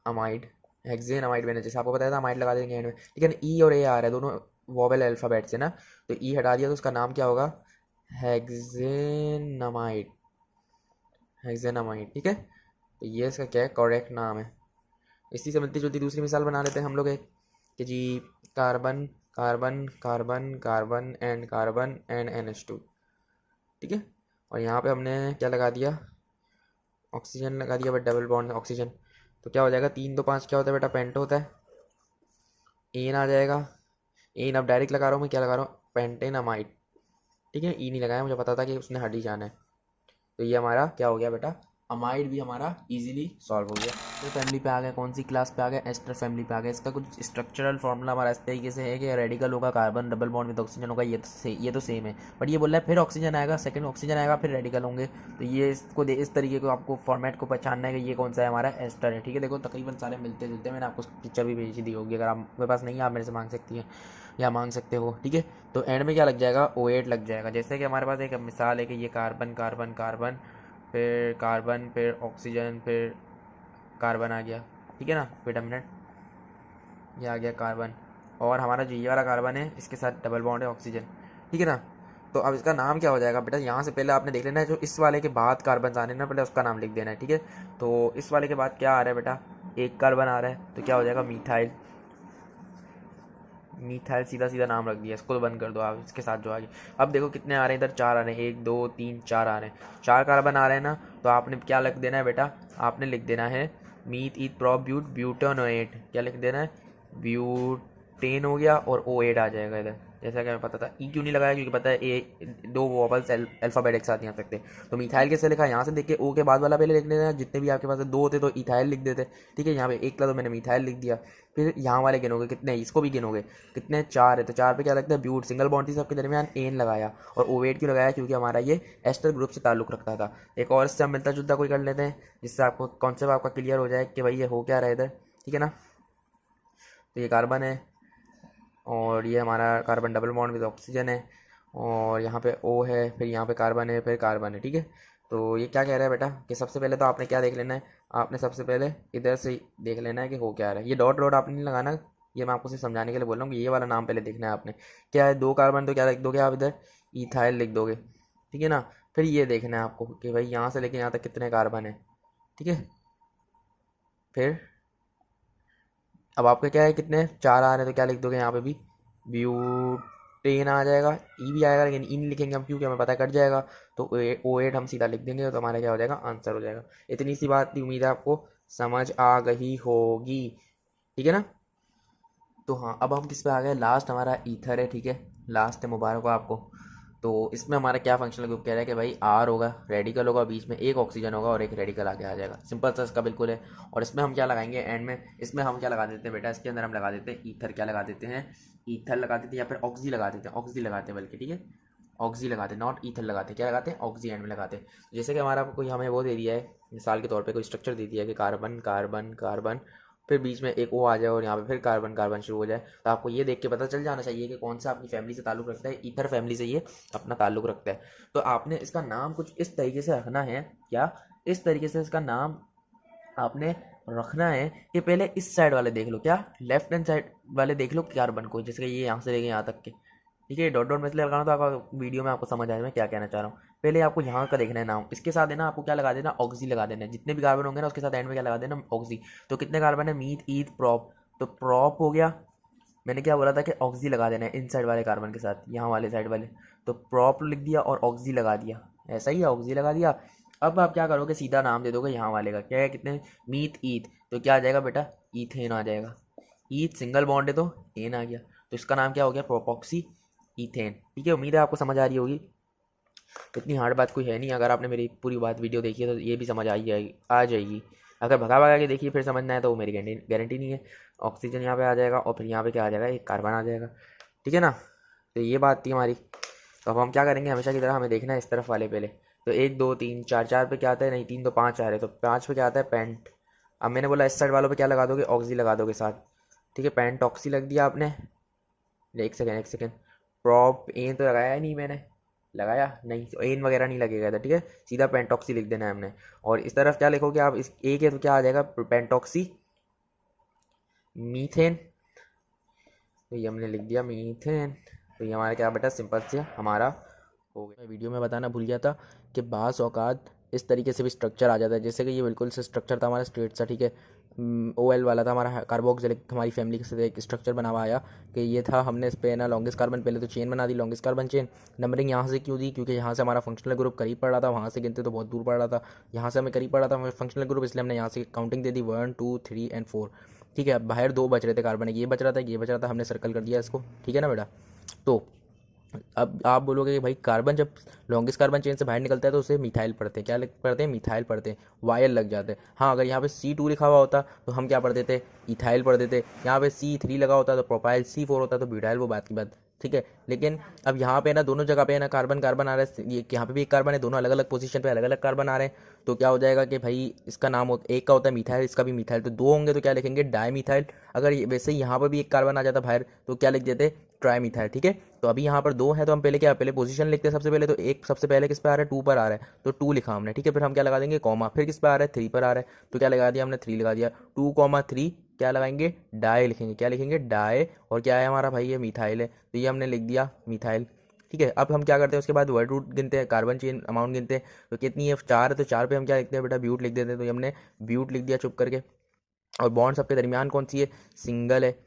अमाइड। हेक्सेन अमाइड मैंने जैसे आपको बताया था, अमाइड लगा देंगे एंड में। ठीक है ना, ई और ए आ रहा है, दोनों वोवेल अल्फाबेट से ना, तो ई हटा दिया तो उसका नाम क्या होगा, हेक्सेनामाइड, हेक्सेनामाइड। ठीक है, तो ये इसका क्या है, करेक्ट नाम है। इसी से मिलती जुलती दूसरी मिसाल बना लेते हैं हम लोग एक, कि जी carbon carbon carbon carbon and NH2। ठीक है, और यहाँ पे हमने क्या लगा दिया, ऑक्सीजन लगा दिया, बट डबल बॉन्ड ऑक्सीजन। तो क्या हो जाएगा, 3 2 5 क्या होता है बेटा, पेंटो होता है, एन आ जाएगा। एन अब डायरेक्ट लगा रहा हूँ मैं, क्या लगा रहा हूँ, पेंटेनामाइड। ठीक है, ई नहीं लगाया, मुझे पता था कि उसने हट ही जाना है। तो ये हमारा क्या हो गया बेटा, अमाइड भी हमारा इजीली सॉल्व हो गया। तो फैमिली पे आ गया, कौन सी क्लास पे आ गया, एस्टर फैमिली पे आ गया। इसका कुछ स्ट्रक्चरल फॉर्मूला हमारा इस तरीके से है कि रेडिकल होगा, carbon double bond with oxygen होगा, ये तो सेम है। बट ये बोल रहा है फिर ऑक्सीजन आएगा, सेकंड ऑक्सीजन आएगा, फिर रेडिकल होंगे। तो ये इसको इस तरीके को आपको फॉर्मेट को पहचानना है कि ये कौन सा है, हमारा एस्टर है। ठीक है, देखो तकरीबन सारे मिलते जुलते हैं। मैंने आपको पिक्चर भी भेजी दी होगी, अगर आपके पास नहीं है आप मेरे से मांग सकती हैं या मांग सकते हो। ठीक है, तो एंड में क्या लग जाएगा, O8 लग जाएगा। जैसे कि हमारे पास एक मिसाल है कि ये कार्बन कार्बन कार्बन फिर कार्बन फिर ऑक्सीजन फिर कार्बन आ गया। ठीक है ना, वेट अ मिनट, ये आ गया कार्बन, और हमारा जो ये वाला कार्बन है इसके साथ डबल बॉन्ड है ऑक्सीजन। ठीक है ना, तो अब इसका नाम क्या हो जाएगा बेटा, यहाँ से पहले आपने देख लेना है, जो इस वाले के बाद कार्बन आने ना, पहले उसका नाम लिख देना है। ठीक है, तो इस वाले के बाद क्या आ रहा है बेटा, एक कार्बन आ रहा है, तो क्या हो जाएगा, मीथाइल। मीथाइल सीधा सीधा नाम रख दिया, इसको तो बंद कर दो आप, इसके साथ जो आगे। अब देखो कितने आ रहे हैं इधर, 4 आ रहे हैं, 1 2 3 4 आ रहे हैं, 4 कार्बन आ रहे हैं ना। तो आपने क्या लिख देना है बेटा, आपने लिख देना है मीथ ईथ प्रो ब्यूटानोएट। क्या लिख देना है, ब्यूटेन हो गया, और O8 आ जाएगा इधर। जैसा कि हमें पता था, ई क्यों नहीं लगाया, क्योंकि पता है ए 2 वोवल्स अल्फाबेट एक साथ नहीं आ सकते। तो मिथाइल कैसे लिखा, यहाँ से देख के ओ के बाद वाला पहले लिख देना, जितने भी आपके पास 2 होते तो इथाइल लिख देते। ठीक है, यहाँ पे एक था तो मैंने मिथाइल लिख दिया। फिर यहाँ वाले गिनोगे कितने, इसको भी गिनोगे कितने, 4 है, तो 4 पे क्या लगता है, ब्यूट, सिंगल बॉन्ड थी सबके दरमियान, एन लगाया। और O8 क्यों लगाया, क्योंकि हमारा ये एस्टर ग्रुप से ताल्लुक रखता था। एक और इससे हम मिलता जुलता कोई कर लेते हैं, जिससे आपको कॉन्सेप्ट आपका क्लियर हो जाए कि भाई ये हो क्या रहा है इधर। ठीक है ना, तो ये कार्बन है, और ये हमारा carbon double bond with oxygen है, और यहाँ पे O है, फिर यहाँ पे कार्बन है, फिर कार्बन है। ठीक है, तो ये क्या कह रहा है बेटा, कि सबसे पहले तो आपने क्या देख लेना है, आपने सबसे पहले इधर से देख लेना है कि हो क्या रहा है। ये डॉट डॉट आपने नहीं लगाना, ये मैं आपको सिर्फ समझाने के लिए बोल रहा हूँ कि ये वाला नाम पहले देखना है आपने। क्या है, 2 कार्बन, तो क्या लिख दोगे आप इधर, इथाइल लिख दोगे। ठीक है ना, फिर ये देखना है आपको कि भाई यहाँ से लेके यहाँ तक कितने कार्बन है। ठीक है, फिर अब आपका क्या है, कितने 4 आ रहे हैं, तो क्या लिख दोगे यहाँ पे भी, ब्यूटेन आ जाएगा। ई भी आएगा, लेकिन ई नहीं लिखेंगे हम, क्योंकि हमें पता है कट जाएगा। तो O8 हम सीधा लिख देंगे, तो हमारा क्या हो जाएगा, आंसर हो जाएगा। इतनी सी बात थी, उम्मीद है आपको समझ आ गई होगी। ठीक है ना, तो हाँ, अब हम किस पे आ गए, लास्ट हमारा ईथर है। ठीक है, लास्ट है, मुबारक हो आपको। तो इसमें हमारा क्या फंक्शनल ग्रुप कह रहा है कि भाई आर होगा, रेडिकल होगा, बीच में एक ऑक्सीजन होगा और एक रेडिकल आगे आ जाएगा। सिंपल सा इसका बिल्कुल है। और इसमें हम क्या लगाएंगे एंड में, इसमें हम क्या लगा देते हैं बेटा, इसके अंदर हम लगा देते हैं ईथर। क्या लगा देते हैं, ईथर लगा देते हैं, या फिर ऑक्सी लगा देते हैं, ऑक्सी लगाते हैं बल्कि। ठीक है, ऑक्सी लगाते हैं, नॉट ईथर लगाते हैं। क्या लगाते हैं, ऑक्सी एंड में लगाते हैं। जैसे कि हमारा कोई हमें वो दे दिया है, मिसाल के तौर पे कोई स्ट्रक्चर दे दिया है कि कार्बन कार्बन कार्बन फिर बीच में एक ओ आ जाए और यहाँ पे फिर कार्बन कार्बन शुरू हो जाए, तो आपको ये देख के पता चल जाना चाहिए कि कौन सा आपकी फैमिली से ताल्लुक़ रखता है। ईथर फैमिली से ये अपना ताल्लुक़ रखता है। तो आपने इसका नाम कुछ इस तरीके से रखना है, क्या इस तरीके से इसका नाम आपने रखना है कि पहले इस साइड वाले देख लो, क्या लेफ्ट हैंड साइड वाले देख लो कार्बन को, जैसे कि ये यहाँ से लेके यहाँ तक के, ठीक है। डॉट डॉट में इसलिए लगाना तो आपका वीडियो में आपको समझ आए मैं क्या कहना चाह रहा हूँ। पहले आपको यहाँ का देखना है नाम, इसके साथ है ना आपको क्या लगा देना, ऑक्सी लगा देना है। जितने भी कार्बन होंगे ना उसके साथ एंड में क्या लगा देना, ऑक्सी। तो कितने कार्बन है, मीथ ईथ प्रॉप, तो प्रॉप हो गया। मैंने क्या बोला था कि ऑक्सी लगा देना है इन साइड वाले कार्बन के साथ, यहाँ वाले साइड वाले, तो प्रॉप लिख दिया और ऑक्सी लगा दिया, ऐसा ही है, ऑक्सी लगा दिया। अब आप क्या करोगे, सीधा नाम दे दोगे यहाँ वाले का, क्या है, कितने, मीथ ईथ, तो क्या आ जाएगा बेटा, ईथेन आ जाएगा। ईथ सिंगल बॉन्ड है तो एन आ गया, तो इसका नाम क्या हो गया, प्रोपॉक्सी ईथेन। ठीक है, उम्मीद है आपको समझ आ रही होगी, इतनी हार्ड बात कोई है नहीं। अगर आपने मेरी पूरी बात वीडियो देखी है तो ये भी समझ आ जाएगी। अगर भगा भगा के देखिए फिर समझना है तो वो मेरी गारंटी नहीं है। ऑक्सीजन यहाँ पे आ जाएगा और फिर यहाँ पे क्या आ जाएगा, एक कार्बन आ जाएगा, ठीक है ना। तो ये बात थी हमारी। तो अब हम क्या करेंगे, हमेशा की तरह हमें देखना है इस तरफ वाले पहले। तो 1 2 3 4, 4 पे क्या आता है, नहीं 3 तो 5 आ रहे, तो 5 पे क्या आता है, पेंट। अब मैंने बोला इस साइड वालों पे क्या लगा दोगे, ऑक्सी लगा दोगे साथ, ठीक है। पेंट ऑक्सी लग दिया आपने। एक सेकेंड, प्रॉप एन तो लगाया ही नहीं मैंने, लगाया नहीं, तो एन वगैरह नहीं लगेगा था, ठीक है। सीधा पेंटॉक्सी लिख देना है हमने। और इस तरफ क्या लिखोगे आप, इस ए के तो क्या आ जाएगा, पेंटॉक्सी मीथेन, तो ये हमने लिख दिया मीथेन। तो ये हमारा क्या बेटा, सिंपल से हमारा हो गया। मैं वीडियो में बताना भूल गया था कि बास औकात इस तरीके से भी स्ट्रक्चर आ जाता है, जैसे कि ये बिल्कुल से स्ट्रक्चर था हमारा स्ट्रेट सा, ठीक है। OL वाला था हमारा, कार्बोक्सिलिक हमारी फैमिली से एक स्ट्रक्चर बना हुआ आया कि ये था। हमने इस पे ना लॉन्गेस्ट कार्बन, पहले तो चेन बना दी, लॉन्गेस्ट कार्बन चेन। नंबरिंग यहाँ से क्यों दी, क्योंकि यहाँ से हमारा फंक्शनल ग्रुप करीब पड़ रहा था, वहाँ से गिनते तो बहुत दूर पड़ रहा था। यहाँ से हमें करीब पड़ रहा था फंक्शनल ग्रुप, इसलिए हमने यहाँ से काउंटिंग दे दी 1 2 3 और 4, ठीक है। अब बाहर 2 बच रहे थे कार्बन, ये बच रहा था, ये बच रहा था, हमने सर्कल कर दिया इसको, ठीक है ना बेटा। तो अब आप बोलोगे कि भाई कार्बन जब लॉन्गेस्ट कार्बन चेन से बाहर निकलता है तो उसे मिथाइल पढ़ते हैं, क्या पढ़ते हैं, मिथाइल पढ़ते हैं, वायल लग जाते हैं। हाँ, अगर यहाँ पे C2 लिखा हुआ होता तो हम क्या पढ़ देते, इथाइल पढ़ देते। यहाँ पे C3 लगा होता तो प्रोपाइल, C4 होता तो ब्यूटाइल, वो बात की बात, ठीक है। लेकिन अब यहाँ पे ना दोनों जगह पे है ना कार्बन कार्बन आ रहा है, ये यहाँ पे भी एक कार्बन है, दोनों अलग अलग पोजीशन पे अलग अलग कार्बन आ रहे हैं। तो क्या हो जाएगा कि भाई इसका नाम एक का होता है मिथाइल, इसका भी मिथाइल, तो 2 होंगे तो क्या लिखेंगे, डाई मिथाइल। अगर वैसे ही यहाँ पर भी एक कार्बन आ जाता बाहर तो क्या लिख देते, ट्राई मिथाइल, ठीक है। तो अभी यहाँ पर 2 है तो हम पहले क्या, पहले पोजीशन लिखते हैं सबसे पहले। तो एक सबसे पहले किस पे आ रहा है, 2 पर आ रहा है, तो 2 लिखा हमने, ठीक है। फिर हम क्या लगा देंगे, कॉमा, फिर किस पे आ रहा है, 3 पर आ रहा है, तो क्या लगा दिया हमने, 3 लगा दिया। 2,3 क्या लगाएंगे, डाई लिखेंगे, क्या लिखेंगे, डाई। और क्या है हमारा भाई, ये मिथाइल है, तो ये हमने लिख दिया मिथाइल, ठीक है। अब हम क्या करते हैं, उसके बाद वर्ड रूट गिनते हैं, कार्बन चेन अमाउंट गिनते हैं। तो कितनी है, 4 है, तो 4 पे हम क्या लिखते हैं बेटा, ब्यूट लिख देते हैं, तो ये हमने ब्यूट लिख दिया चुप करके। और बॉन्ड सबके दरमियान कौन सी है, सिंगल है,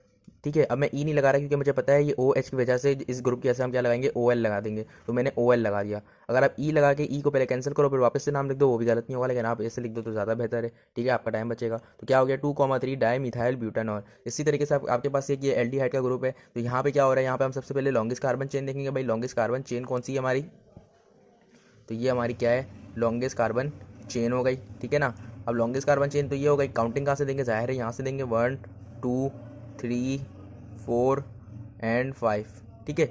ठीक है। अब मैं ई नहीं लगा रहा क्योंकि मुझे पता है ये OH की वजह से इस ग्रुप की वजह से हम क्या लगाएंगे, OL लगा देंगे, तो मैंने OL लगा दिया। अगर आप ई लगा के ई को पहले कैंसिल करो फिर वापस से नाम लिख दो, वो भी गलत नहीं होगा, लेकिन आप ऐसे लिख दो तो ज़्यादा बेहतर है, ठीक है, आपका टाइम बचेगा। तो क्या हो गया, 2,3 डाई मिथाइल ब्यूटानॉल। इसी तरीके से आपके पास एक ये एल्डिहाइड का ग्रुप है, तो यहाँ पे क्या हो रहा है, यहाँ पे हम सबसे पहले लॉन्गेस्ट कार्बन चेन देखेंगे। भाई लॉन्गेस्ट कार्बन चेन कौन सी है हमारी, तो ये हमारी क्या है, लॉन्गेस्ट कार्बन चेन हो गई, ठीक है ना। अब लॉन्गेस्ट कार्बन चेन तो ये हो गई, काउंटिंग कहाँ से देंगे, जाहिर है यहाँ से देंगे, 1 2 3 4 एंड 5, ठीक है।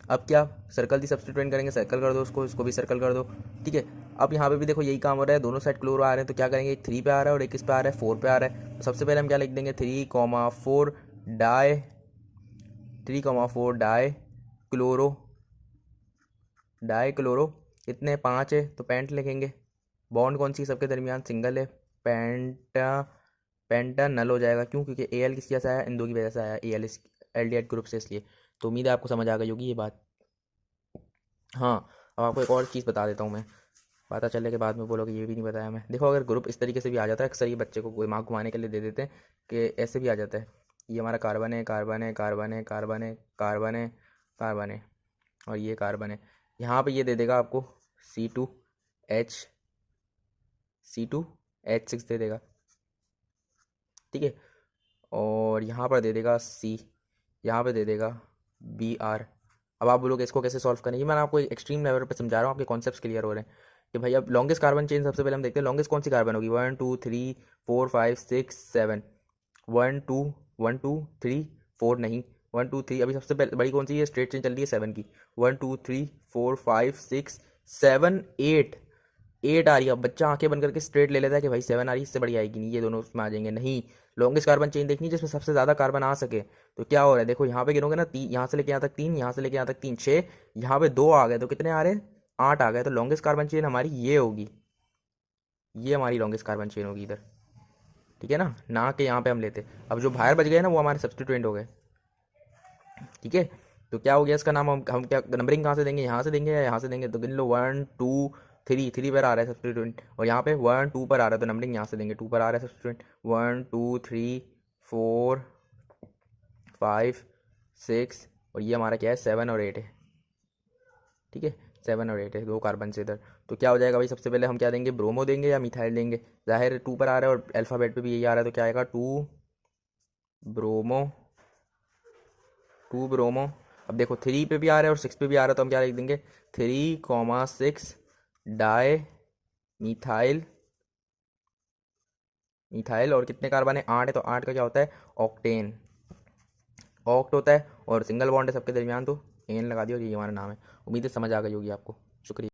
अब क्या सर्कल दी सब्स्टिट्यूट करेंगे, सर्कल कर दो उसको, इसको भी सर्कल कर दो, ठीक है। अब यहाँ पे भी देखो यही काम हो रहा है, दोनों साइड क्लोरो आ रहे हैं, तो क्या करेंगे, 3 पे आ रहा है और एक किस पे आ रहा है, 4 पे आ रहा है। तो सबसे पहले हम क्या लिख देंगे, 3,4 di, 3,4 dichloro, dichloro, कितने 5 है, तो पेंट लिखेंगे। बॉन्ड कौन सी सबके दरमियान, सिंगल है, पेंटा, पेंटा नल हो जाएगा, क्यों, क्योंकि AL किसकी वजह से आया, इन दो की वजह से आया, AL इस एल्डिहाइड ग्रुप से, इसलिए। तो उम्मीद है आपको समझ आ गई होगी ये बात। हाँ, अब आपको एक और चीज़ बता देता हूँ मैं, पता चलने के बाद में बोलोगे ये भी नहीं बताया मैं। देखो अगर ग्रुप इस तरीके से भी आ जाता है, अक्सर ये बच्चे को दिमाग घुमाने के लिए दे देते हैं कि ऐसे भी आ जाता है, ये हमारा कार्बन है, कार्बन है, कार्बन है, कार्बन है, कार्बन है, कार्बन है, और ये कार्बन है। यहाँ पे ये दे देगा आपको C2H6 दे देगा, ठीक है। और यहाँ पर दे देगा C, यहाँ पे दे देगा Br। अब आप बोलोगे इसको कैसे सॉल्व करेंगे, मैंने आपको एक एक्सट्रीम लेवल पे समझा रहा हूँ, आपके कॉन्सेप्ट्स क्लियर हो रहे हैं कि भाई अब लॉन्गेस्ट कार्बन चेन सबसे पहले हम देखते हैं, लॉन्गेस्ट कौन सी कार्बन होगी, 1 2 3 4 5 6 7, 1 2 1 2 3 4 नहीं, 1 2 3, अभी सबसे पहले बड़ी कौन सी है, स्ट्रेट चेन चल रही है 7 की, 1 2 3 4 5 6 7 8, 8 आ रही है। अब बच्चा आंखें बंद करके स्ट्रेट ले लेता है कि भाई 7 आ रही है, इससे बड़ी आएगी नहीं, ये दोनों उसमें आ जाएंगे। नहीं, लॉन्गेस्ट कार्बन चेन देखनी है जिसमें सबसे ज़्यादा कार्बन आ सके। तो क्या हो रहा है, देखो यहाँ पे गिनोगे ना, यहाँ से लेके यहाँ तक 3, यहाँ से लेके यहाँ तक 3, 6, यहाँ पे 2 आ गए, तो कितने आ रहे हैं, 8 आ गए। तो लॉन्गेस्ट कार्बन चेन हमारी ये होगी, ये हमारी लॉन्गेस्ट कार्बन चेन होगी इधर, ठीक है ना कि यहाँ पे हम लेते। अब जो बाहर बच गए ना वो हमारे सब्स्टिट्यूएंट हो गए, ठीक है। तो क्या हो गया इसका नाम, हम क्या नंबरिंग कहाँ से देंगे, यहाँ से देंगे या यहाँ से देंगे। तो गिन लो 1 2 3, 3 पर आ रहा है सब्स्टिट्यूएंट, और यहाँ पे 1 2 पर आ रहा है, तो नंबरिंग यहाँ से देंगे, 2 पर आ रहा है सब्स्टिट्यूएंट। 1 2 3 4 5 6, और ये हमारा क्या है, 7 और 8 है, ठीक है। 7 और 8 है, 2 कार्बन से इधर। तो क्या हो जाएगा भाई, सबसे पहले हम क्या देंगे, ब्रोमो देंगे या मिथाइल देंगे। जाहिर है 2 पर आ रहा है और अल्फ़ाबेट पे भी यही आ रहा है, तो क्या आएगा, 2 ब्रोमो, 2 ब्रोमो। अब देखो 3 पे भी आ रहा है और 6 पे भी आ रहा है, तो हम क्या लिख देंगे, 3,6 डाई मिथाइल, मिथाइल। और कितने कार्बन है, 8 है, तो 8 का क्या होता है, ऑक्टेन, ऑक्ट होता है। और सिंगल बॉन्ड है सबके दरमियान, तो एन लगा दिया, और ये हमारा नाम है। उम्मीद है समझ आ गई होगी आपको। शुक्रिया।